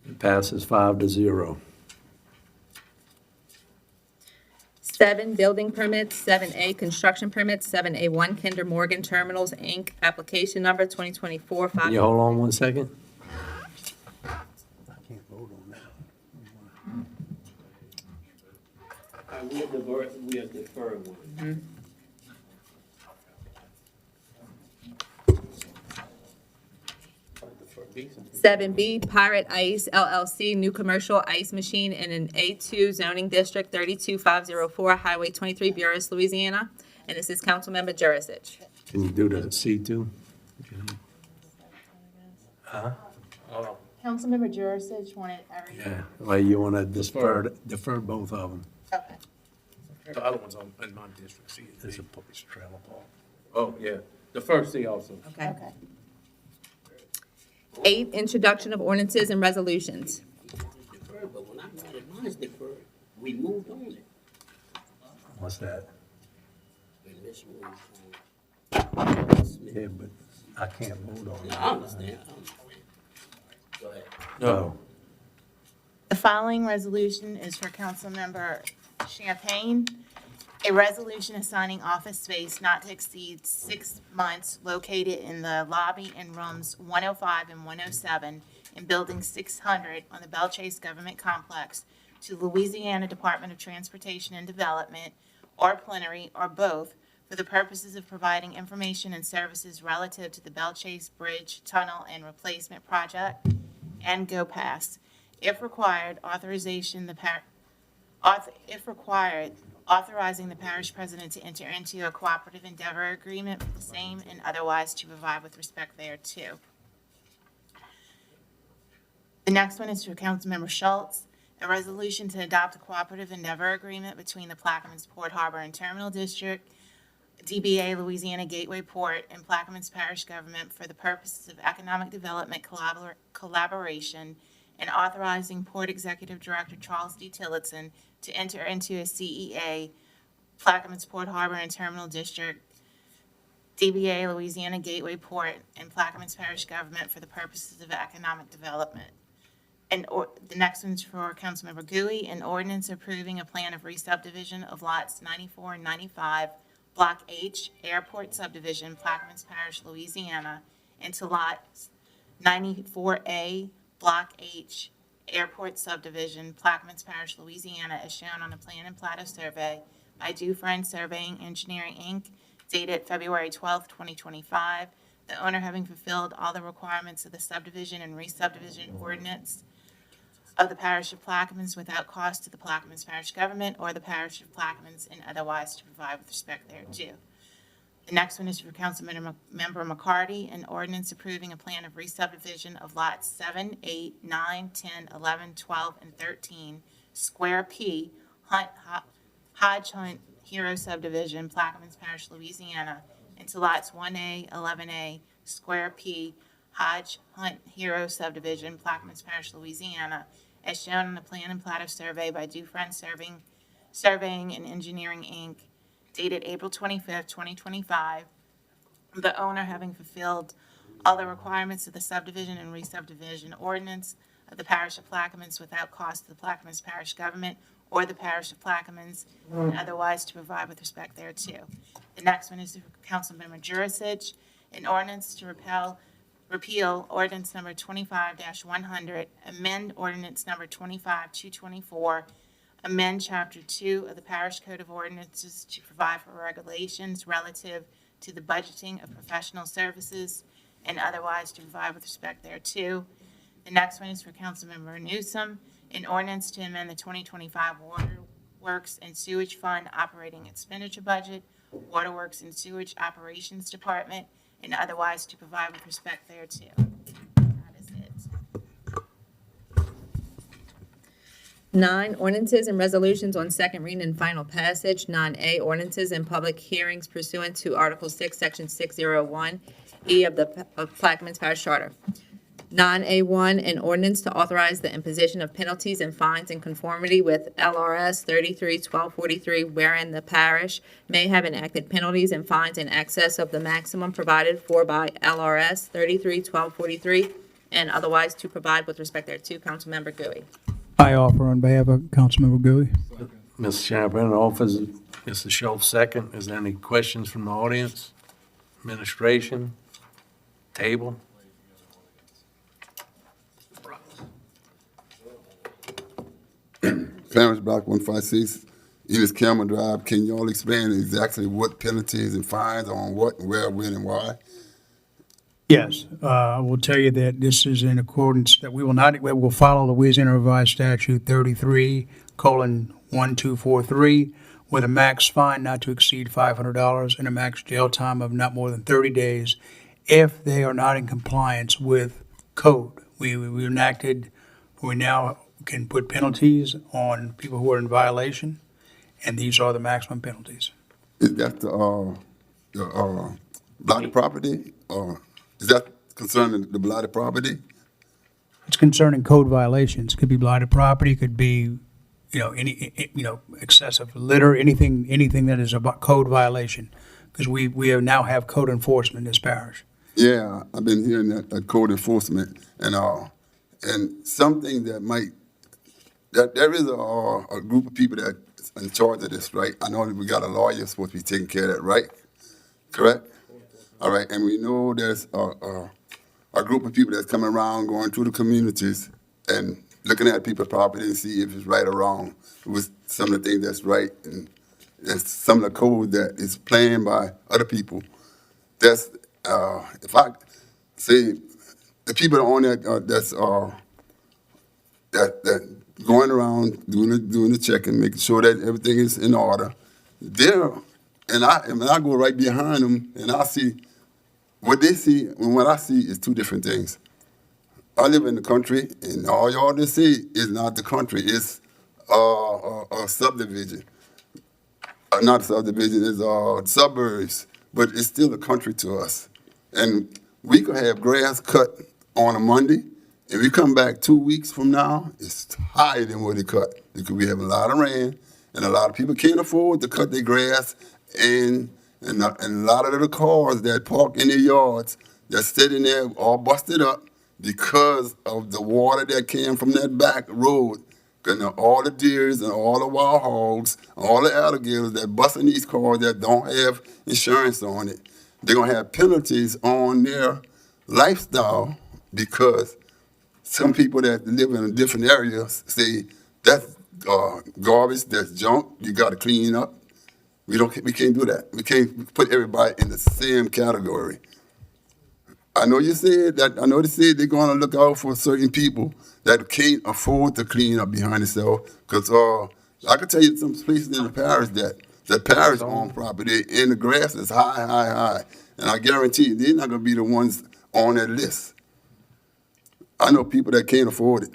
It passes 5-0. 7, building permits. 7A, construction permits. 7A1, Kinder Morgan Terminals, Inc., application number 2024 Can you hold on 1 second? We'll defer one. 7B, Pirate Ice LLC, new commercial ice machine in an A2 zoning district, 32504 Highway 23, Buras, Louisiana. And this is Councilmember Jurisic. Can you do the C2? Huh? Councilmember Jurisic wanted everything. Yeah, well, you want to defer both of them. Okay. The other one's in my district, see. It's a police trailer park. Oh, yeah. The first C also. Okay. 8, introduction of ordinances and resolutions. Deferred, but when I got it, mine's deferred. We moved on it. What's that? And this one, Yeah, but I can't vote on it. I understand. Go ahead. No. The following resolution is for Councilmember Champagne. A resolution assigning office space not to exceed 6 months located in the lobby and rooms 105 and 107 in Building 600 on the Belchase Government Complex to Louisiana Department of Transportation and Development, or plenary, or both, for the purposes of providing information and services relative to the Belchase Bridge Tunnel and Replacement Project and GO Pass, If required, authorizing the parish president to enter into a cooperative endeavor agreement with the same and otherwise to provide with respect thereto. The next one is for Councilmember Schultz, a resolution to adopt a cooperative endeavor agreement between the Plaquemines Port Harbor and Terminal District, DBA Louisiana Gateway Port, and Plaquemines Parish Government for the purposes of economic development collaboration, and authorizing Port Executive Director Charles D. Tillotson to enter into a CEA, Plaquemines Port Harbor and Terminal District, DBA Louisiana Gateway Port, and Plaquemines Parish Government for the purposes of economic development. The next one's for Councilmember Gui, an ordinance approving a plan of re-subdivision of lots 94 and 95, Block H, Airport Subdivision, Plaquemines Parish, Louisiana, into lots 94A, Block H, Airport Subdivision, Plaquemines Parish, Louisiana, as shown on the plan and plat of survey by Dufresne Surveying Engineering, Inc., dated February 12, 2025, the owner having fulfilled all the requirements of the subdivision and re-subdivision ordinance of the parish of Plaquemines without cost to the Plaquemines Parish Government or the parish of Plaquemines and otherwise to provide with respect thereto. The next one is for Councilmember McCarty, an ordinance approving a plan of re-subdivision of lots 7, 8, 9, 10, 11, 12, and 13, Square P, Hodge Hunt Hero Subdivision, Plaquemines Parish, Louisiana, into lots 1A, 11A, Square P, Hodge Hunt Hero Subdivision, Plaquemines Parish, Louisiana, as shown on the plan and plat of survey by Dufresne Surveying and Engineering, Inc., dated April 25th, 2025, the owner having fulfilled all the requirements of the subdivision and re-subdivision ordinance of the parish of Plaquemines without cost to the Plaquemines Parish Government or the parish of Plaquemines, and otherwise to provide with respect thereto. The next one is for Councilmember Jurisic, an ordinance to repeal ordinance number 25-100, amend ordinance number 25-224, amend Chapter 2 of the Parish Code of Ordinances to provide for regulations relative to the budgeting of professional services and otherwise to provide with respect thereto. The next one is for Councilmember Newsom, an ordinance to amend the 2025 Waterworks and Sewage Fund operating expenditure budget, Waterworks and Sewage Operations Department, and otherwise to provide with respect thereto. That is it. 9, ordinances and resolutions on second reading and final passage. 9A, ordinances and public hearings pursuant to Article 6, Section 601E of the Plaquemines Parish Charter. 9A1, an ordinance to authorize the imposition of penalties and fines in conformity with LRS 33-1243, wherein the parish may have enacted penalties and fines in excess of the maximum provided for by LRS 33-1243, and otherwise to provide with respect thereto. Councilmember Gui. I offer on behalf of Councilmember Gui. Mr. Chairman, offers Mr. Schultz second. Is there any questions from the audience? Administration? Table? Clarence Block 156, Enos Cameron Drive. Can you all explain exactly what penalties and fines are on what, and where, when, and why? Yes, I will tell you that this is in accordance that we will follow the Louisiana Revised Statute 33:1243 with a max fine not to exceed $500 and a max jail time of not more than 30 days if they are not in compliance with code. We enacted, we now can put penalties on people who are in violation, and these are the maximum penalties. Is that the blighted property, or is that concerning the blighted property? It's concerning code violations. Could be blighted property, could be, excessive litter, anything that is a code violation. Because we now have code enforcement in this parish. Yeah, I've been hearing that code enforcement and something that there is a group of people that's in charge of this, right? I know that we got a lawyer supposed to be taking care of that, right? Correct? All right, and we know there's a group of people that's coming around, going through the communities and looking at people's property and see if it's right or wrong with some of the things that's right and some of the code that is planned by other people. That's, if I say the people on that, that going around doing the checking, making sure that everything is in order. There, and I go right behind them, and I see what they see and what I see is two different things. I live in the country, and all y'all just see is not the country. It's a subdivision. Not subdivision, it's suburbs, but it's still a country to us. And we could have grass cut on a Monday, and we come back 2 weeks from now, it's higher than what it cut. Because we have a lot of rain, and a lot of people can't afford to cut their grass, and a lot of the cars that park in their yards, they're sitting there all busted up because of the water that came from that back road. And all the deers and all the wild hogs, all the alligators that bust in these cars that don't have insurance on it, they're going to have penalties on their lifestyle because some people that live in different areas say that's garbage, that's junk, you got to clean up. We can't do that. We can't put everybody in the same category. I know you said that. I know they said they're going to look out for certain people that can't afford to clean up behind themselves. Because I can tell you some places in the parish that parish own property and the grass is high. And I guarantee you, they're not going to be the ones on that list. I know people that can't afford it.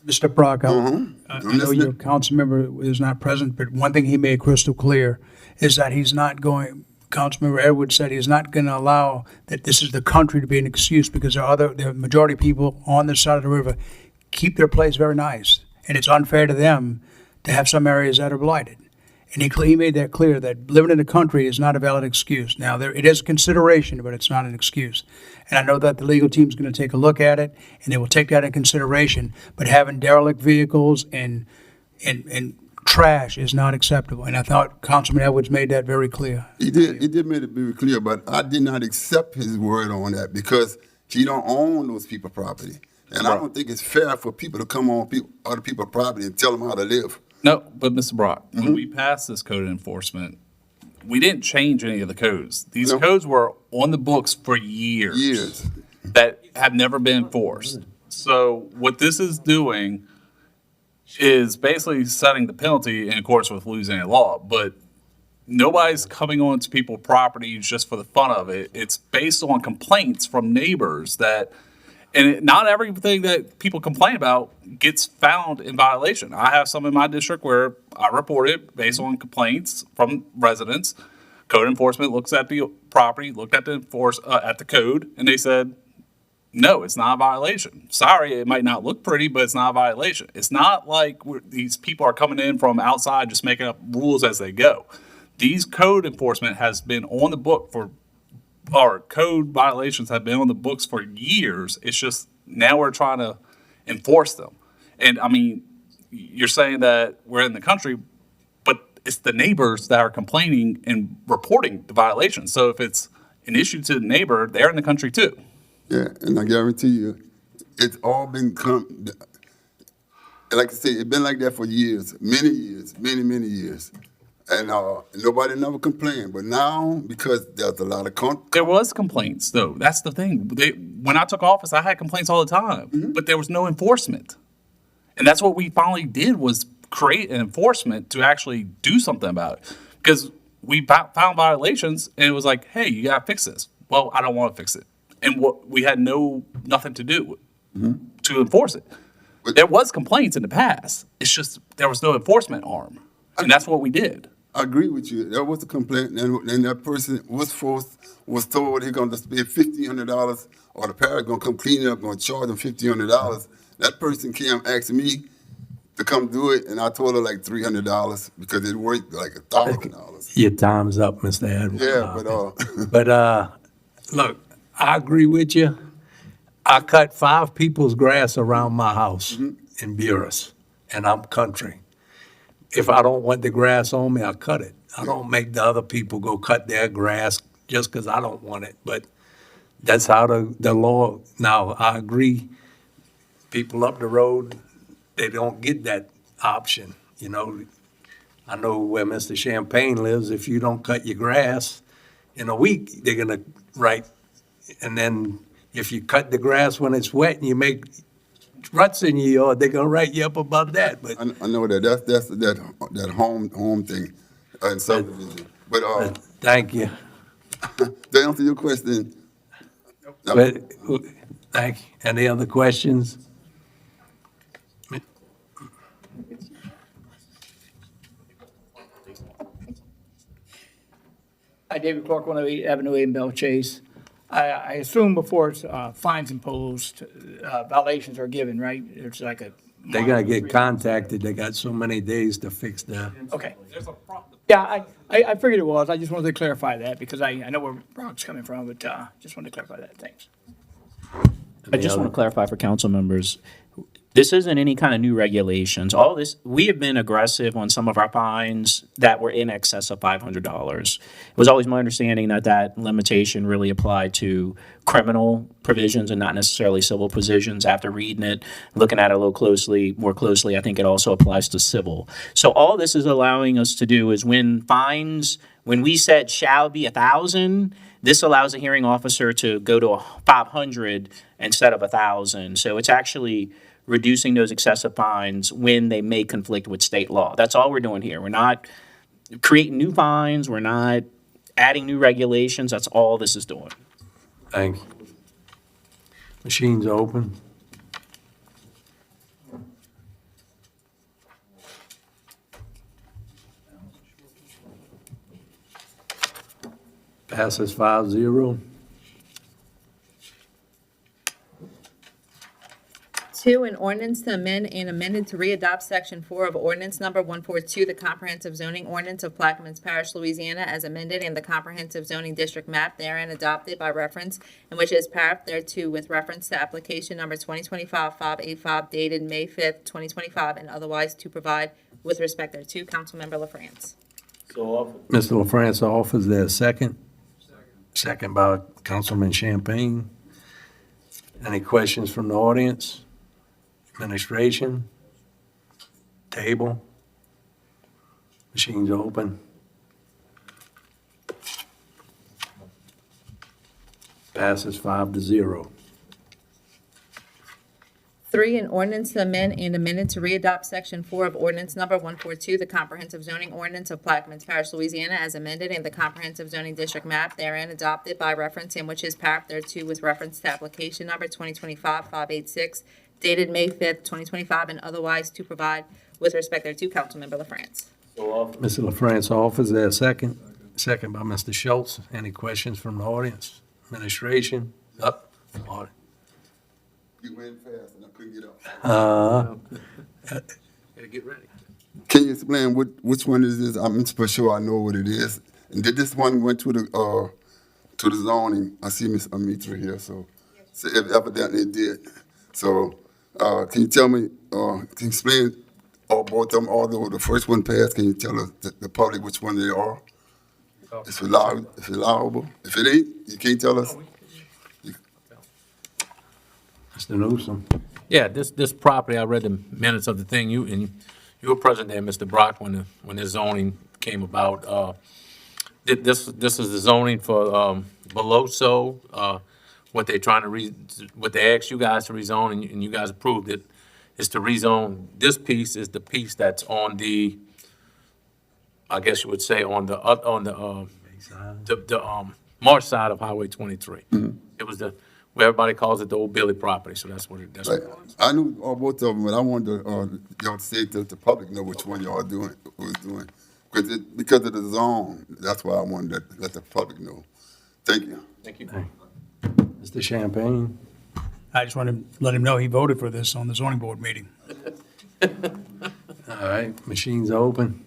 Mr. Brock, I I'm know your council member is not present, but one thing he made crystal clear is that he's not going, Councilmember Edwards said he's not going to allow that this is the country to be an excuse because there are majority of people on this side of the river keep their place very nice. And it's unfair to them to have some areas that are blighted. And he made that clear that living in the country is not a valid excuse. Now, it is a consideration, but it's not an excuse. And I know that the legal team's going to take a look at it, and they will take that in consideration. But having derelict vehicles and trash is not acceptable. And I thought Councilman Edwards made that very clear. He did make it very clear, but I did not accept his word on that because he don't own those people's property. And I don't think it's fair for people to come on other people's property and tell them how to live. No, but Mr. Brock, when we passed this code enforcement, we didn't change any of the codes. These codes were on the books for years that have never been enforced. So what this is doing is basically setting the penalty in accordance with Louisiana law, but nobody's coming onto people's properties just for the fun of it. It's based on complaints from neighbors not everything that people complain about gets found in violation. I have some in my district where I report it based on complaints from residents. Code enforcement looks at the property, looked at the code, and they said, no, it's not a violation. Sorry, it might not look pretty, but it's not a violation. It's not like these people are coming in from outside just making up rules as they go. These code enforcement has been on the book our code violations have been on the books for years. It's just now we're trying to enforce them. And I mean, you're saying that we're in the country, but it's the neighbors that are complaining and reporting the violations. So if it's an issue to the neighbor, they're in the country too. Yeah, and I guarantee you, it's all been like I say, it's been like that for years, many years. And nobody never complained. But now, because there's a lot of there was complaints, though. That's the thing. When I took office, I had complaints all the time, but there was no enforcement. And that's what we finally did was create an enforcement to actually do something about it. Because we found violations, and it was like, hey, you got to fix this. Well, I don't want to fix it. And we had nothing to do to enforce it. There was complaints in the past. It's just there was no enforcement arm. And that's what we did. I agree with you. There was a complaint, and that person was told he's going to pay $1,500, or the parish going to come clean it up, going to charge them $1,500. That person came asking me to come do it, and I told her like $300 because it worked like $1,000. Your time's up, Mr. Edwards. Yeah, But look, I agree with you. I cut 5 people's grass around my house in Buras, and I'm country. If I don't want the grass on me, I cut it. I don't make the other people go cut their grass just because I don't want it. But that's how the law. Now, I agree. People up the road, they don't get that option. You know, I know where Mr. Champagne lives. If you don't cut your grass in a week, they're going to write. And then if you cut the grass when it's wet and you make ruts in your yard, they're gonna write you up about that, but. I know that home thing in subdivision. But Thank you. to answer your question, But, thank you. Any other questions? Hi, David Clark, 108 Avenue A in Bell Chase. I assume before it's fines imposed, violations are given, right? It's like a. They're gonna get contacted. They got so many days to fix the. Okay. Yeah, I figured it was. I just wanted to clarify that because I know where Brock's coming from, but just wanted to clarify that. Thanks. I just want to clarify for council members, this isn't any kind of new regulations. All this, we have been aggressive on some of our fines that were in excess of $500. It was always my understanding that that limitation really applied to criminal provisions and not necessarily civil provisions. After reading it, looking at it a little more closely, I think it also applies to civil. So all this is allowing us to do is when we said shall be 1,000, this allows a hearing officer to go to 500 instead of 1,000. So it's actually reducing those excessive fines when they may conflict with state law. That's all we're doing here. We're not creating new fines. We're not adding new regulations. That's all this is doing. Thank you. Machines open. Passes 5-0. 2, an ordinance to amend and amended to readopt Section 4 of Ordinance Number 142, the Comprehensive Zoning Ordinance of Plaquemines Parish, Louisiana, as amended, and the Comprehensive Zoning District Map therein adopted by reference, and which is paragraph thereto with reference to application number 2025-585 dated May 5th, 2025, and otherwise to provide with respect thereto. Councilmember LaFrance. Mr. LaFrance offers their second. Second by Councilman Champagne. Any questions from the audience? Administration? Table? Machines open. Passes 5-0. 3, an ordinance to amend and amended to readopt Section 4 of Ordinance Number 142, the Comprehensive Zoning Ordinance of Plaquemines Parish, Louisiana, as amended, and the Comprehensive Zoning District Map therein adopted by reference, and which is paragraph thereto with reference to application number 2025-586, dated May 5th, 2025, and otherwise to provide with respect thereto. Councilmember LaFrance. Mr. LaFrance offers their second. Second by Mr. Schultz. Any questions from the audience? Administration? Up. Audience. you went fast and I couldn't get up. Gotta get ready. Can you explain which one is this? I'm for sure I know what it is. And did this one went to the zoning? I see Ms. Amitra here, so evidently it did. So can you tell me? Can you explain both of them? Although the first one passed, can you tell us the public which one they are? If allowable. If it ain't, you can't tell us. Mr. Newsom. Yeah, this property, I read the minutes of the thing, you were present there, Mr. Brock, when the zoning came about. This is the zoning for Beloso, what they're trying to what they asked you guys to rezone, and you guys approved it, is to rezone. This piece is the piece that's on the, I guess you would say, on the marsh side of Highway 23. Mm-hmm. It was where everybody calls it the Old Billy property, so that's what it Right. was. I knew both of them, but I wanted y'all to say to the public know which one y'all was doing. Because of the zone, that's why I wanted to let the public know. Thank you. Thank you. Mr. Champagne. I just want to let him know he voted for this on the zoning board meeting. All right, machines are open.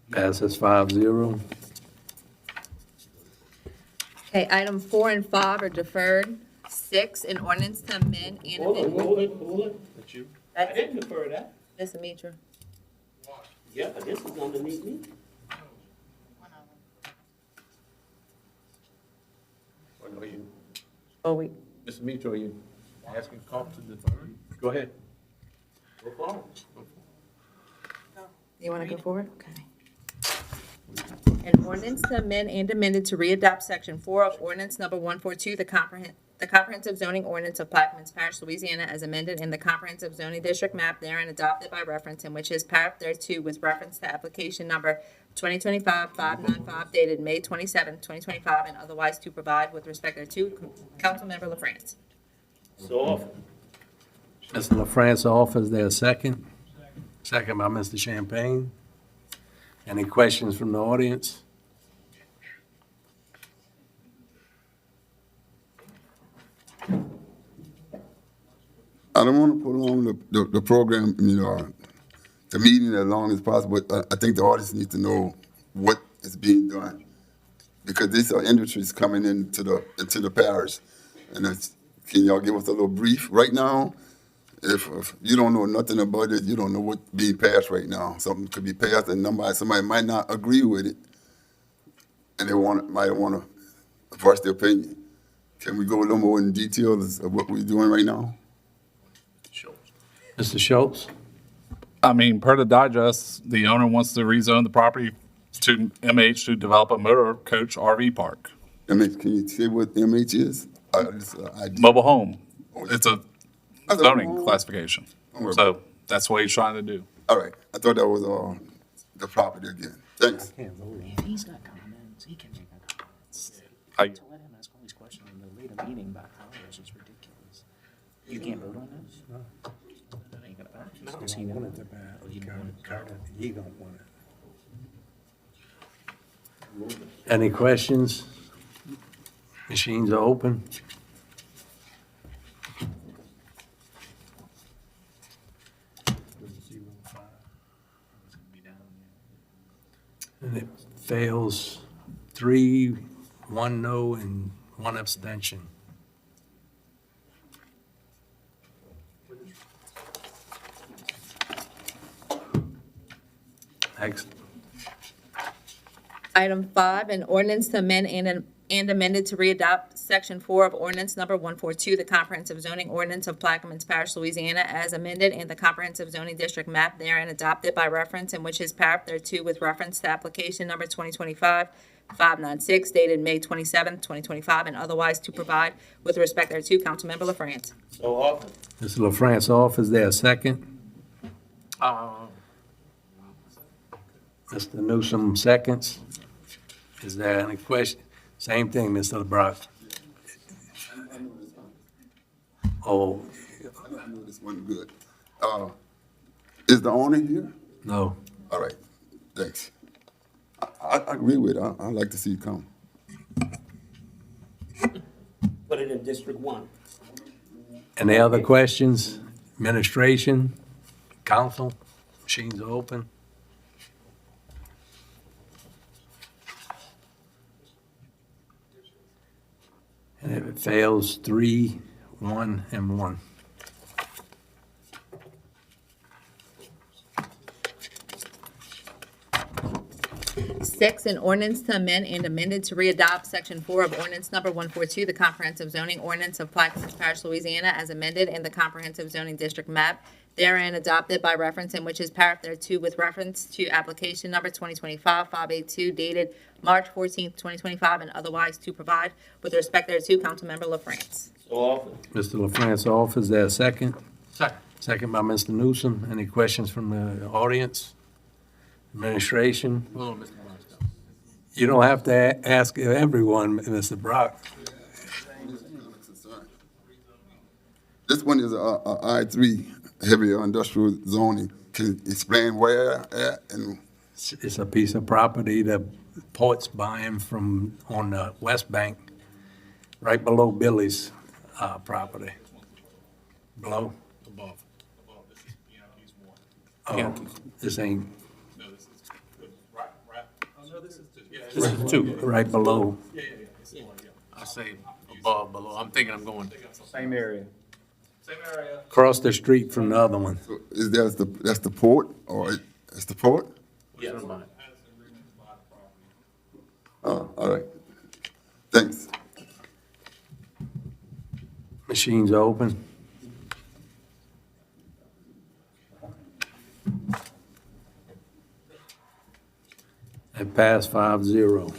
Passes 5-0. Okay, item 4 and 5 are deferred. 6, an ordinance to amend and amend. Hold it. That's you. I didn't defer that. Ms. Amitra. Yeah, this is underneath me. Oh, wait. Mr. Mitchell, are you asking to call to defer? Go ahead. Go forward. You want to go forward? Okay. An ordinance to amend and amended to readopt Section 4 of Ordinance Number 142, the comprehensive zoning ordinance of Plaquemines Parish, Louisiana, as amended in the comprehensive zoning district map therein adopted by reference, and which is paragraph thereto with reference to application number 2025-595 dated May 27, 2025, and otherwise to provide with respect thereto. Councilmember LaFrance. So often. Mr. LaFrance offers there a second. Second by Mr. Champagne. Any questions from the audience? I don't want to prolong the program, the meeting as long as possible, but I think the audience needs to know what is being done. Because these are industries coming into the parish. And can y'all give us a little brief? Right now, if you don't know nothing about it, you don't know what's being passed right now. Something could be passed and somebody might not agree with it. And they might want to voice their opinion. Can we go a little more in detail of what we're doing right now? Mr. Schultz? I mean, per the digest, the owner wants to rezone the property to MH to develop a motor coach RV park. MH, can you say what MH is? Mobile home. It's a zoning classification. So that's what he's trying to do. All right. I thought that was the property again. Thanks. If he's got comments, he can make a comments. I- To let him ask all these questions in the later meeting by hours is ridiculous. You can't vote on this? No. That ain't gonna pass. Does he want it? Oh, he don't want it. He don't want it. Any questions? Machines are open. And it fails 3, 1 no, and 1 abstention. Next. Item 5, an ordinance to amend and amended to readopt Section 4 of Ordinance Number 142, the comprehensive zoning ordinance of Plaquemines Parish, Louisiana, as amended, and the comprehensive zoning district map therein adopted by reference, and which is paragraph thereto with reference to application number 2025-596 dated May 27, 2025, and otherwise to provide with respect thereto. Councilmember LaFrance. So often. Mr. LaFrance offers there a second. Mr. Newsom seconds. Is there any question? Same thing, Mr. LeBrock. Oh, I know this one good. Is the owner here? no. All right. Thanks. I agree with it. I'd like to see it come. Put it in District 1. Any other questions? Administration, council, machines are open. And if it fails, 3, 1, and 1. Six, an ordinance to amend and amended to readopt Section 4 of Ordinance Number 142, the comprehensive zoning ordinance of Plaquemines Parish, Louisiana, as amended in the comprehensive zoning district map therein adopted by reference, and which is paragraph thereto with reference to application number 2025-582 dated March 14, 2025, and otherwise to provide with respect thereto. Councilmember LaFrance. So often. Mr. LaFrance offers there a second. Second. Second by Mr. Newsom. Any questions from the audience? Administration? Hold on, Mr. Blackstone. You don't have to ask everyone, Mr. Brock. This one is a I3, heavy industrial zoning. Can you explain where at and? It's a piece of property that Port's buying from, on the West Bank, right below Billy's property. Below? Above. This is PIP's one. Oh, this ain't, No, this is right. Oh, no, this is two. Yeah, this is 2, right below. Yeah. This is one, yeah. I say above, below. I'm thinking I'm going. Same area. Same area. Across the street from the other one. So is that's the port or it's the port? Yes. Oh, all right. Thanks. Machines are open. It passed 5-0.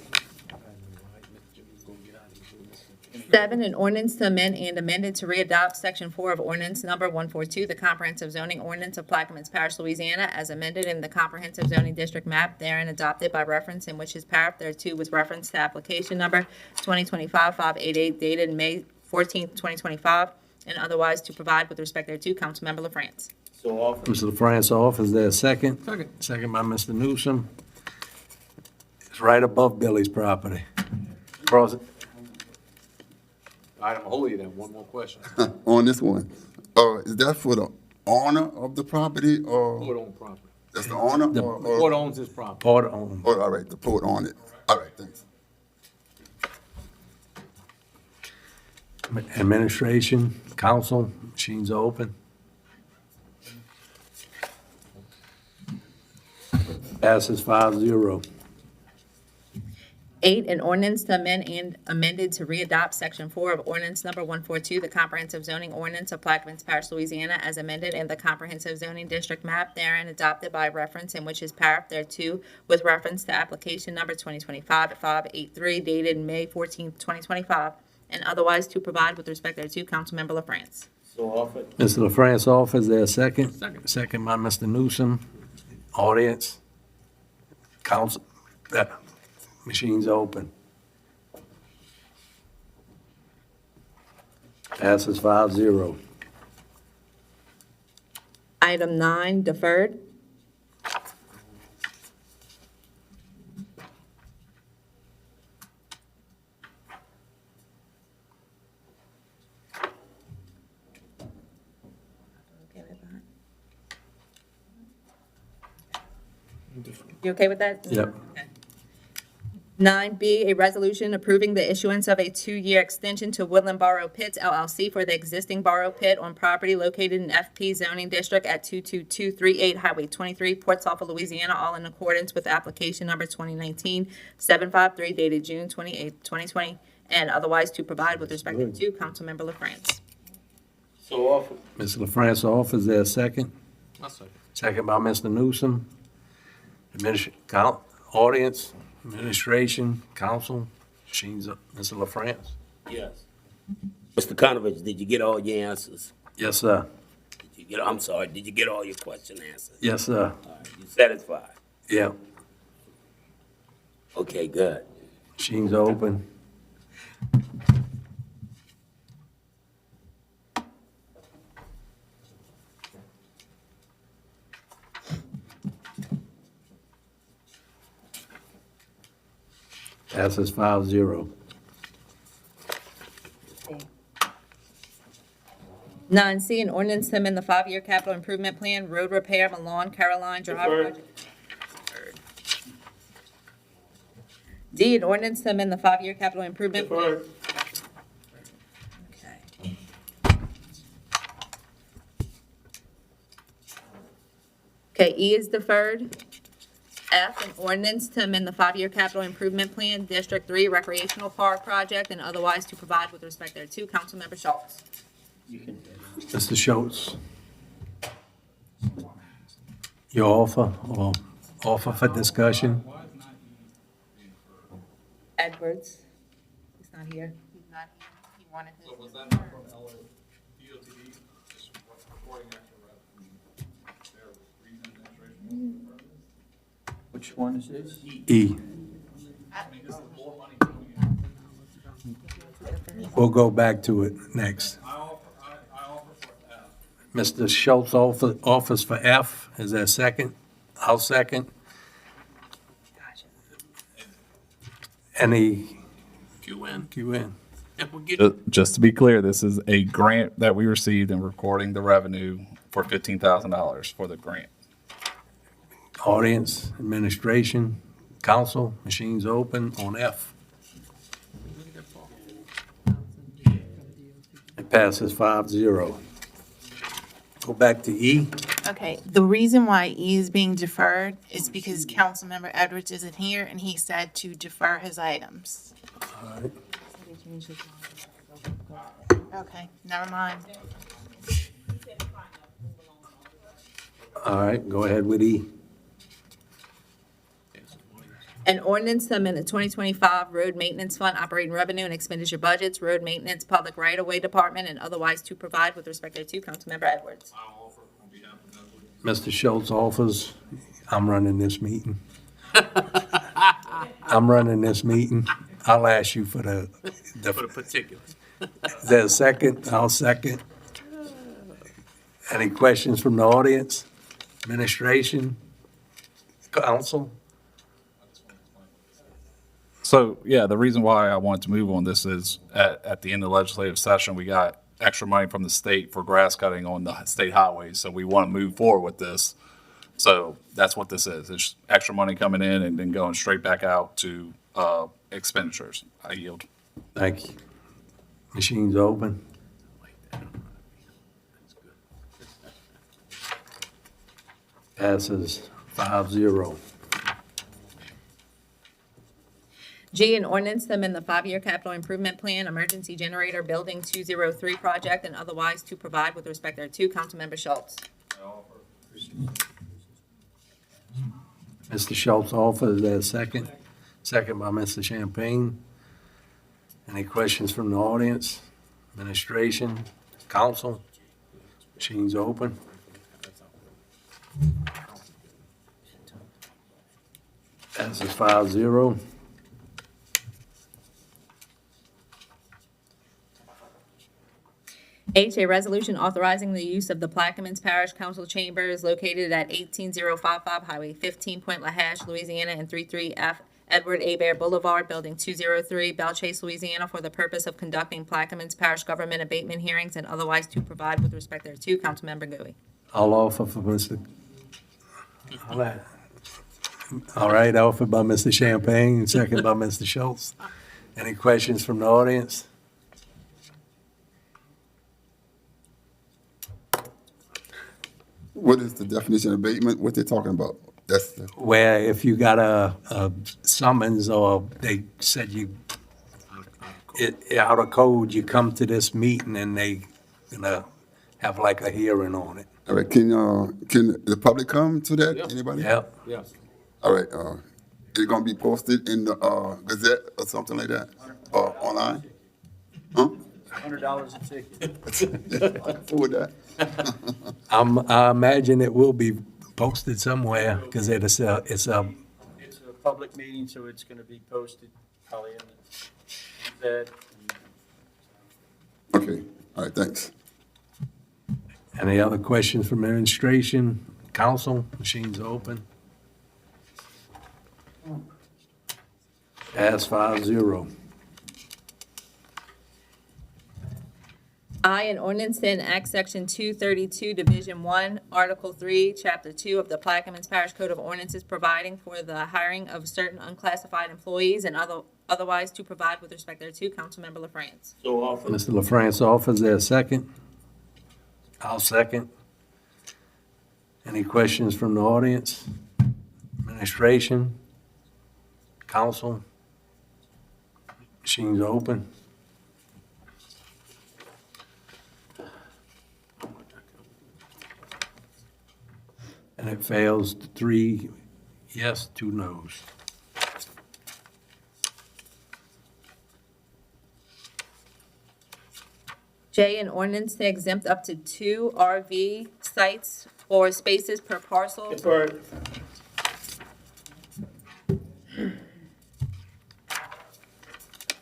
7, an ordinance to amend and amended to readopt Section 4 of Ordinance Number 142, the Comprehensive Zoning Ordinance of Plaquemines Parish, Louisiana, as amended in the Comprehensive Zoning District map therein adopted by reference, in which is paragraph thereto with reference to application number 2025-588 dated May 14th, 2025, and otherwise to provide with respect thereto. Councilmember LaFrance. So offered. Mr. LaFrance off, is there a second? Second. Second by Mr. Newsom. It's right above Billy's property. Cross it. All right, I'm gonna hold you then, one more question. On this one, is that for the owner of the property or? Port owned property. That's the owner The or? Port owns this property. Port owned. Oh, all right, the port on it. All right, thanks. Administration, council, machines are open. Passes 5-0. 8, an ordinance to amend and amended to readopt Section 4 of Ordinance Number 142, the Comprehensive Zoning Ordinance of Plaquemines Parish, Louisiana, as amended in the Comprehensive Zoning District map therein adopted by reference, in which is paragraph thereto with reference to application number 2025-583 dated May 14th, 2025, and otherwise to provide with respect thereto. Councilmember LaFrance. So offered. Mr. LaFrance off, is there a second? Second. Second by Mr. Newsom. Audience, council, machines open. Passes 5-0. Item 9, deferred. You okay with that? Yep. 9B, a resolution approving the issuance of a 2-year extension to Woodland Borough Pits LLC for the existing Borough Pit on property located in FP zoning district at 22238 Highway 23, Port Sulphur, Louisiana, all in accordance with application number 2019-753 dated June 28, 2020, and otherwise to provide with respect to Councilmember LaFrance. So offered. Mr. LaFrance off, is there a second? I'll second. Second by Mr. Newsom. Audience, administration, council, machines up. Mr. LaFrance? Yes. Mr. Conovich, did you get all your answers? Yes, sir. I'm sorry, did you get all your question answered? Yes, sir. All right, you satisfied? Yeah. Okay, good. Machines are open. Passes 5-0. 9C, an ordinance to amend the 5-year capital improvement plan, road repair, Milan, Caroline Drive. project. D, an ordinance to amend the 5-year capital improvement plan. Okay. Okay, E is deferred. F, an ordinance to amend the 5-year capital improvement plan, District 3 Recreational Park Project, and otherwise to provide with respect thereto. Councilmember Schultz. Mr. Schultz? Your offer, or offer for discussion? Edwards. He's not here. He's not here. He wanted his. So was that not from DOTD, just reporting actual their recent administration? Which one is this? E. We'll go back to it next. I offer for F. Mr. Schultz offers for F. Is there a second? I'll second. Any QN. QN? And we'll get Just to be clear, this is a grant that we received and recording the revenue for $15,000 for the grant. Audience, administration, council, machines open on F. It passes 5-0. Go back to E. Okay, the reason why E is being deferred is because Councilmember Edwards isn't here and he said to defer his items. All right. Okay, never mind. All right, go ahead with E. An ordinance to amend the 2025 Road Maintenance Fund operating revenue and expenditure budgets, road maintenance, public right-of-way department, and otherwise to provide with respect thereto. Councilmember Edwards. Mr. Schultz offers, I'm running this meeting. I'm running this meeting. I'll ask you for the For the particulars. Is there a second? I'll second. Any questions from the audience? Administration? Council? So, yeah, the reason why I wanted to move on this is at the end of the legislative session, we got extra money from the state for grass cutting on the state highways. So we want to move forward with this. So that's what this is. It's extra money coming in and then going straight back out to expenditures. I yield. Thank you. Machines open. Passes 5-0. G, an ordinance to amend the 5-year capital improvement plan, emergency generator building 203 project, and otherwise to provide with respect thereto. Councilmember Schultz. Mr. Schultz offers, is there a second? Second by Mr. Champagne. Any questions from the audience? Administration? Council? Machines open. Passes 5-0. H, a resolution authorizing the use of the Plaquemines Parish Council chambers located at 18055 Highway 15, Point LaHash, Louisiana, and 33F Edward A. Bear Boulevard, Building 203, Belchase, Louisiana, for the purpose of conducting Plaquemines Parish government abatement hearings and otherwise to provide with respect thereto. Councilmember Gooey. I'll offer for Mr. All right, offered by Mr. Champagne, second by Mr. Schultz. Any questions from the audience? What is the definition of abatement? What they talking about? That's the, Where if you got a summons or they said you, out of code, you come to this meeting and they gonna have like a hearing on it. all right, can the public come to that? Anybody? Yep. Yes. All right, is it gonna be posted in the Gazette or something like that? Or online? Huh? $100 a ticket. I can afford that. I imagine it will be posted somewhere because it's a, It's a public meeting, so it's going to be posted probably in the Okay, all right, thanks. any other questions from administration? Council, machines open. Pass 5-0. I, an ordinance to enact Section 232, Division 1, Article 3, Chapter 2 of the Plaquemines Parish Code of Ordinances, providing for the hiring of certain unclassified employees and otherwise to provide with respect thereto. Councilmember LaFrance. So offer. Mr. LaFrance offers, there a second? I'll second. Any questions from the audience? Administration? Council? Machines open. And it fails 3 yes, 2 no's. J, an ordinance to exempt up to 2 RV sites or spaces per parcel. Deferred.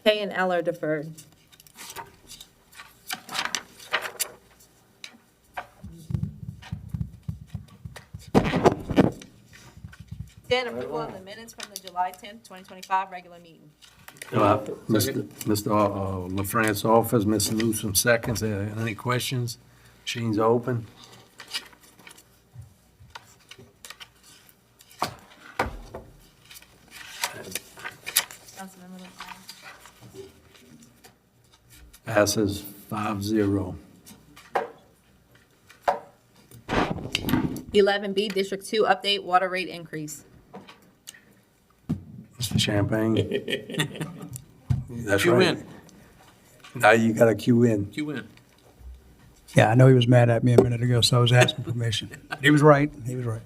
K and L are deferred. Then approval of the minutes from the July 10th, 2025 regular meeting. Mr. LaFrance offers, Mr. Newsom seconds. Any questions? Machines open. Councilmember LaFrance. Passes 5-0. 11B, District 2, update water rate increase. Mr. Champagne? That's Cue right. in. Now you got to cue in. Cue in. Yeah, I know he was mad at me a minute ago, so I was asking permission. He was right, he was right.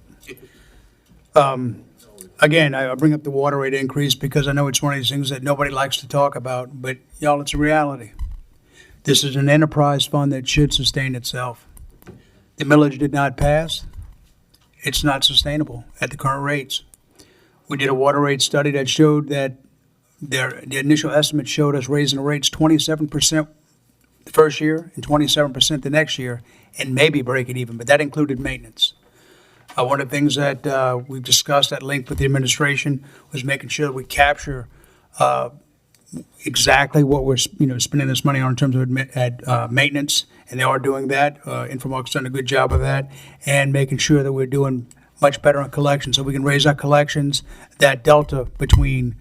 Again, I bring up the water rate increase because I know it's one of these things that nobody likes to talk about, but y'all, it's a reality. This is an enterprise fund that should sustain itself. The millage did not pass. It's not sustainable at the current rates. We did a water rate study that showed that the initial estimate showed us raising the rates 27% the first year and 27% the next year, and maybe break it even, but that included maintenance. One of the things that we've discussed at length with the administration was making sure that we capture exactly what we're spending this money on in terms of maintenance, and they are doing that. Infomark's done a good job of that, and making sure that we're doing much better on collections, so we can raise our collections. That delta between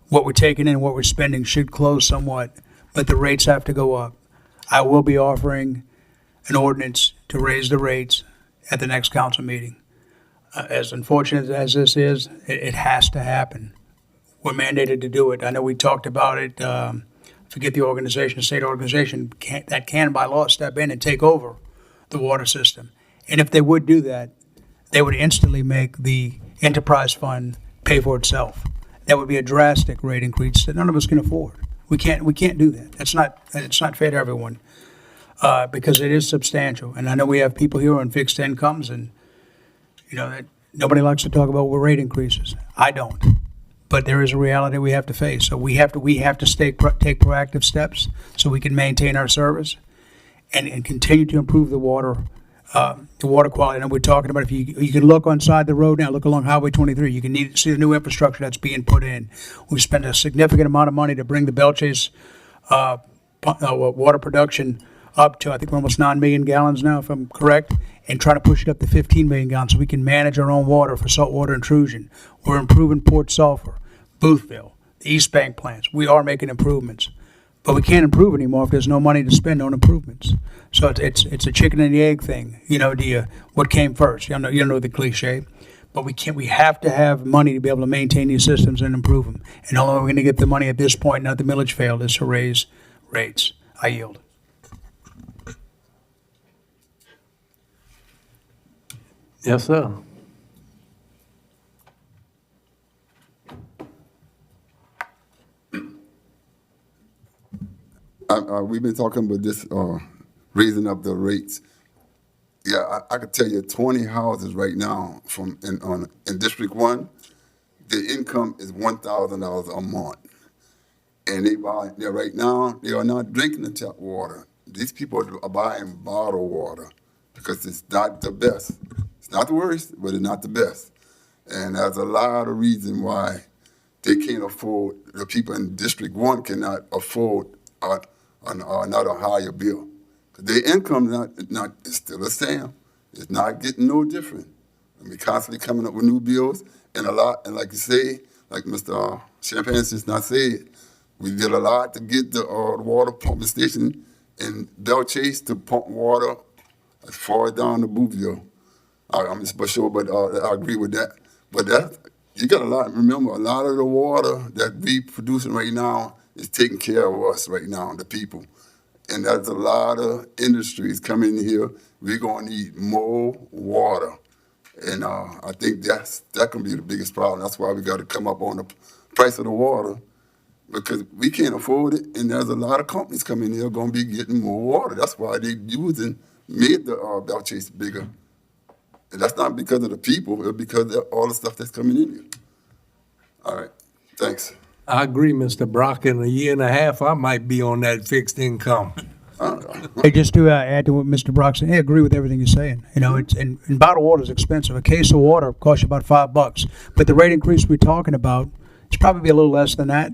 what we're taking in and what we're spending should close somewhat, but the rates have to go up. I will be offering an ordinance to raise the rates at the next council meeting. As unfortunate as this is, it has to happen. We're mandated to do it. I know we talked about it, forget the organization, the state organization, that can by law step in and take over the water system. And if they would do that, they would instantly make the enterprise fund pay for itself. That would be a drastic rate increase that none of us can afford. We can't do that. It's not fair to everyone, because it is substantial. And I know we have people here on fixed incomes, and that nobody likes to talk about rate increases. I don't. But there is a reality we have to face. So we have to take proactive steps so we can maintain our service and continue to improve the water quality. And we're talking about, if you can look on side the road now, look along Highway 23, you can see the new infrastructure that's being put in. We've spent a significant amount of money to bring the Belchase water production up to, I think we're almost 9 million gallons now, if I'm correct, and trying to push it up to 15 million gallons so we can manage our own water for saltwater intrusion. We're improving Port Sulphur, Boothville, the East Bank plants. We are making improvements, but we can't improve anymore if there's no money to spend on improvements. So it's a chicken and the egg thing. What came first? You know the cliche, but we have to have money to be able to maintain these systems and improve them. And the only way we're going to get the money at this point, now that the millage failed, is to raise rates. I yield. Yes, sir. We've been talking about this, raising up the rates. Yeah, I could tell you 20 houses right now in District 1, the income is $1,000 a month. And right now, they are not drinking the tap water. These people are buying bottled water because it's not the best. It's not the worst, but it's not the best. And there's a lot of reason why they can't afford, the people in District 1 cannot afford another higher bill. Their income is still the same. It's not getting no different. And we constantly coming up with new bills, and like you say, like Mr. Champagne just not said, we did a lot to get the water pumping station in Belchase to pump water as far down to Boothville. I'm just sure, but I agree with that. But you got a lot. Remember, a lot of the water that we producing right now is taking care of us right now, the people. And there's a lot of industries coming in here. We're going to need more water. And I think that can be the biggest problem. That's why we got to come up on the price of the water, because we can't afford it. And there's a lot of companies coming in here going to be getting more water. That's why they made the Belchase bigger. And that's not because of the people, it's because of all the stuff that's coming in here. All right, thanks. I agree, Mr. Brock. In a year and a half, I might be on that fixed income. Hey, just to add to what Mr. Brock said, I agree with everything you're saying. And bottled water is expensive. A case of water costs you about $5. But the rate increase we're talking about, it's probably a little less than that.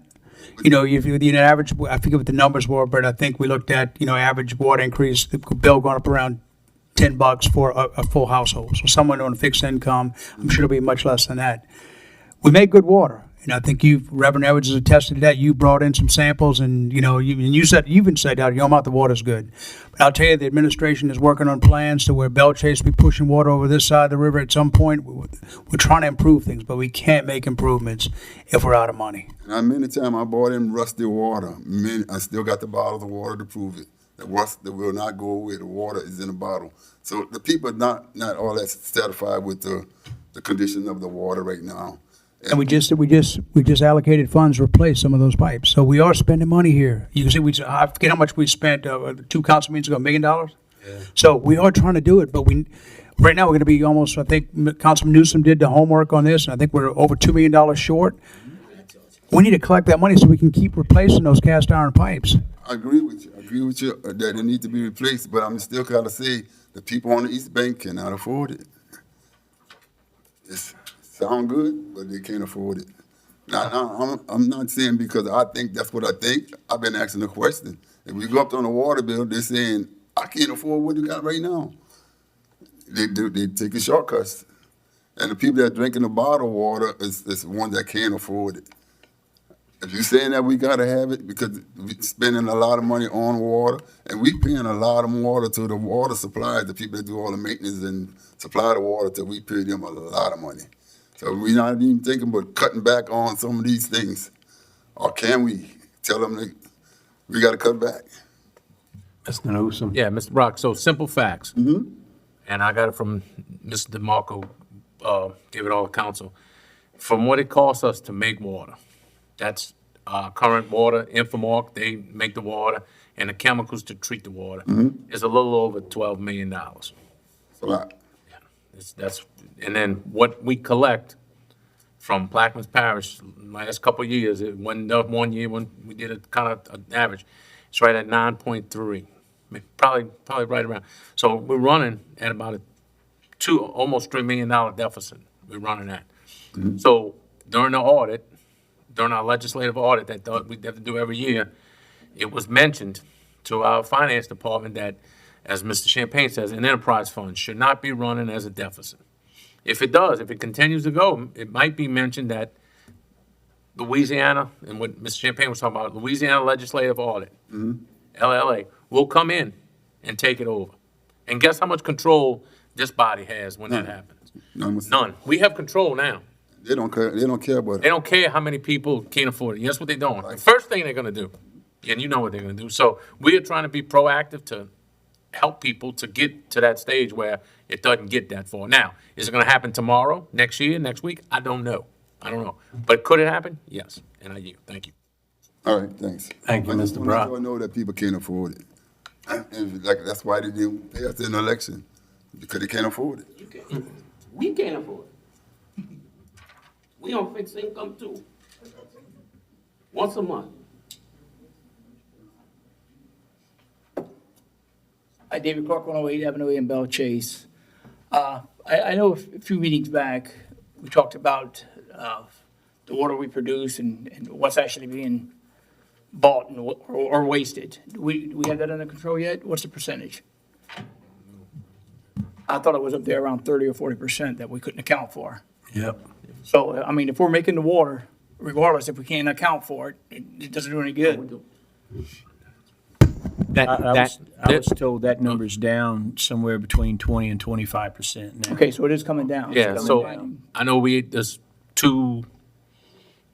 If average, I forget what the numbers were, but I think we looked at, average water increase, the bill going up around $10 for a full household. So someone on a fixed income, I'm sure it'll be much less than that. We make good water. And I think Reverend Edwards has attested to that. You brought in some samples, and you even said out your mouth the water's good. But I'll tell you, the administration is working on plans to where Belchase will be pushing water over this side of the river at some point. We're trying to improve things, but we can't make improvements if we're out of money. And many times I bought in rusty water. I still got the bottles of water to prove it. The rust that will not go away. The water is in a bottle. So the people are not all that satisfied with the condition of the water right now. And we just allocated funds to replace some of those pipes. So we are spending money here. You can see, I forget how much we spent, 2 council meetings ago, $1 million? So we are trying to do it, but right now, we're gonna be almost, I think Councilman Newsom did the homework on this, and I think we're over $2 million short. We need to collect that money so we can keep replacing those cast iron pipes. I agree with you that they need to be replaced, but I'm still gotta say, the people on the East Bank cannot afford it. It sound good, but they can't afford it. Now, I'm not saying because I think that's what I think. I've been asking the question. If we go up on the water bill, they're saying, I can't afford what you got right now. They taking shortcuts. And the people that are drinking the bottled water is the ones that can't afford it. If you're saying that we gotta have it because we're spending a lot of money on water, and we paying a lot of water to the water suppliers, the people that do all the maintenance and supply the water, till we pay them a lot of money. So we're not even thinking about cutting back on some of these things. Or can we tell them that we gotta cut back? Mr. Newsom. Yeah, Mr. Brock, so simple facts. And I got it from Mr. DeMarco, gave it all to council. From what it costs us to make water, that's current water, Infomorc, they make the water, and the chemicals to treat the water, is a little over $12 million. That's a lot. And then what we collect from Plaquemines Parish, last couple of years, one year when we did a kind of an average, it's right at 9.3, probably right around. So we're running at about almost $3 million deficit. We're running at. So during the audit, during our legislative audit that we have to do every year, it was mentioned to our finance department that, as Mr. Champagne says, an enterprise fund should not be running as a deficit. If it does, if it continues to go, it might be mentioned that Louisiana, and what Mr. Champagne was talking about, Louisiana Legislative Audit, LLA, will come in and take it over. And guess how much control this body has when that happens? None. We have control now. They don't care. They don't care about it. They don't care how many people can't afford it. Guess what they're doing? The first thing they're going to do, and you know what they're going to do. So we are trying to be proactive to help people to get to that stage where it doesn't get that far. Now, is it going to happen tomorrow, next year, next week? I don't know. But could it happen? Yes. And I yield. Thank you. All right, thanks. Thank you, Mr. Brock. I know that people can't afford it. And that's why they didn't pay us in the election, because they can't afford it. We can't afford it. We on fixed income too. Once a month. Hi, David Clark, 108 Avenue A in Bell Chase. I know a few meetings back, we talked about the water we produce and what's actually being bought or wasted. Do we have that under control yet? What's the percentage? I thought it was up there around 30 or 40% that we couldn't account for. Yep. So, I mean, if we're making the water, regardless, if we can't account for it, it doesn't do any good. I was told that number's down somewhere between 20 and 25% now. Okay, so it is coming down. Yeah, It's so coming down. I know there's 2,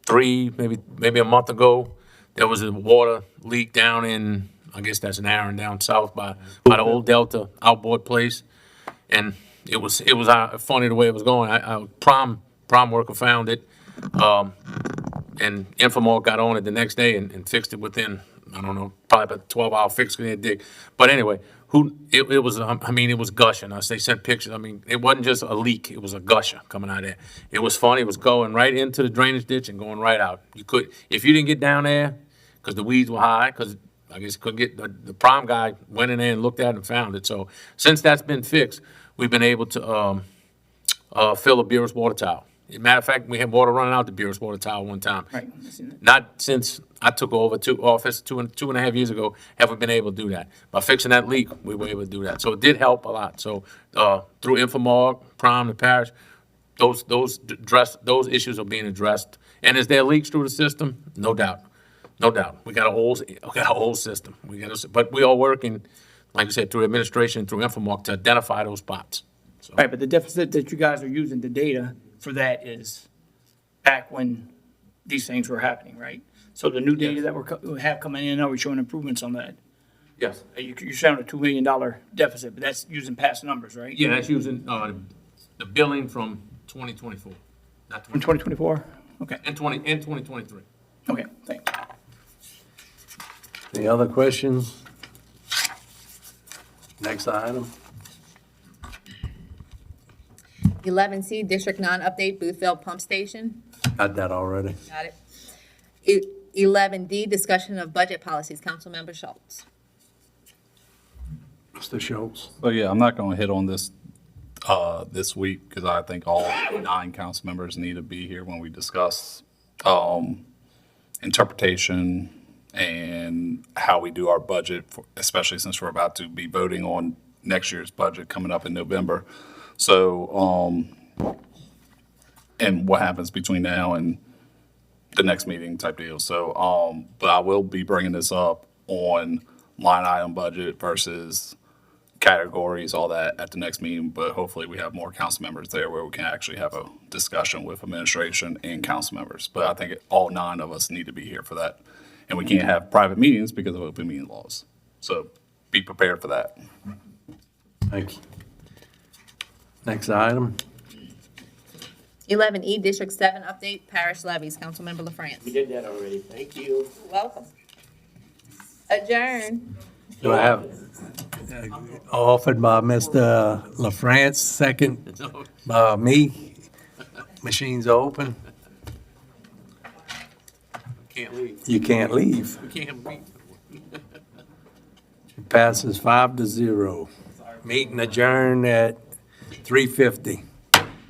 3, maybe a month ago, there was a water leak down in, I guess that's in Aaron, down south by the old Delta outboard place. And it was funny the way it was going. Prom worker found it, and Infomorc got on it the next day and fixed it within, I don't know, probably about 12-hour fix, because they dig. But anyway, it was gushing. They sent pictures. I mean, it wasn't just a leak. It was a gusher coming out of there. It was funny. It was going right into the drainage ditch and going right out. If you didn't get down there, because the weeds were high, because I guess couldn't get, the prom guy went in there and looked at it and found it. So since that's been fixed, we've been able to fill a Beerus water tower. As a matter of fact, we had water running out the Beerus water tower one time. Right. I've seen that. Not since I took over office two and a half years ago have we been able to do that. By fixing that leak, we were able to do that. So it did help a lot. So through Infomorc, Prom, the parish, those issues are being addressed. And is there leaks through the system? No doubt. No doubt. We got an old system. But we are working, like I said, through administration, through Infomorc to identify those spots. So. Right, but the deficit that you guys are using the data for that is back when these things were happening, right? So the new data that we have coming in, are we showing improvements on that? Yes. You're showing a $2 million deficit, but that's using past numbers, right? Yeah, that's using the billing from 2024. not In 2024? Okay, in 2023. okay, thanks. Any other questions? Next item. 11C, District 9 update, Boothville Pump Station. Got that already. Got it. 11D, discussion of budget policies, Councilmember Schultz. Mr. Schultz. So yeah, I'm not gonna hit on this, this week, because I think all 9 council members need to be here when we discuss, interpretation and how we do our budget, especially since we're about to be voting on next year's budget coming up in November. So, and what happens between now and the next meeting type deal. So, but I will be bringing this up on line item budget versus categories, all that at the next meeting. But hopefully we have more council members there where we can actually have a discussion with administration and council members. But I think all 9 of us need to be here for that. And we can't have private meetings because of open meeting laws. So be prepared for that. Thank you. Next item. 11E, District 7 update, parish levies, Councilmember LaFrance. We did that already. Thank you. Welcome. Adjourn. Do I have, offered by Mr. LaFrance, second by me. Machines are open. Can't leave. You can't leave. We can't leave. Passes 5-0. Meeting adjourned at 3:50.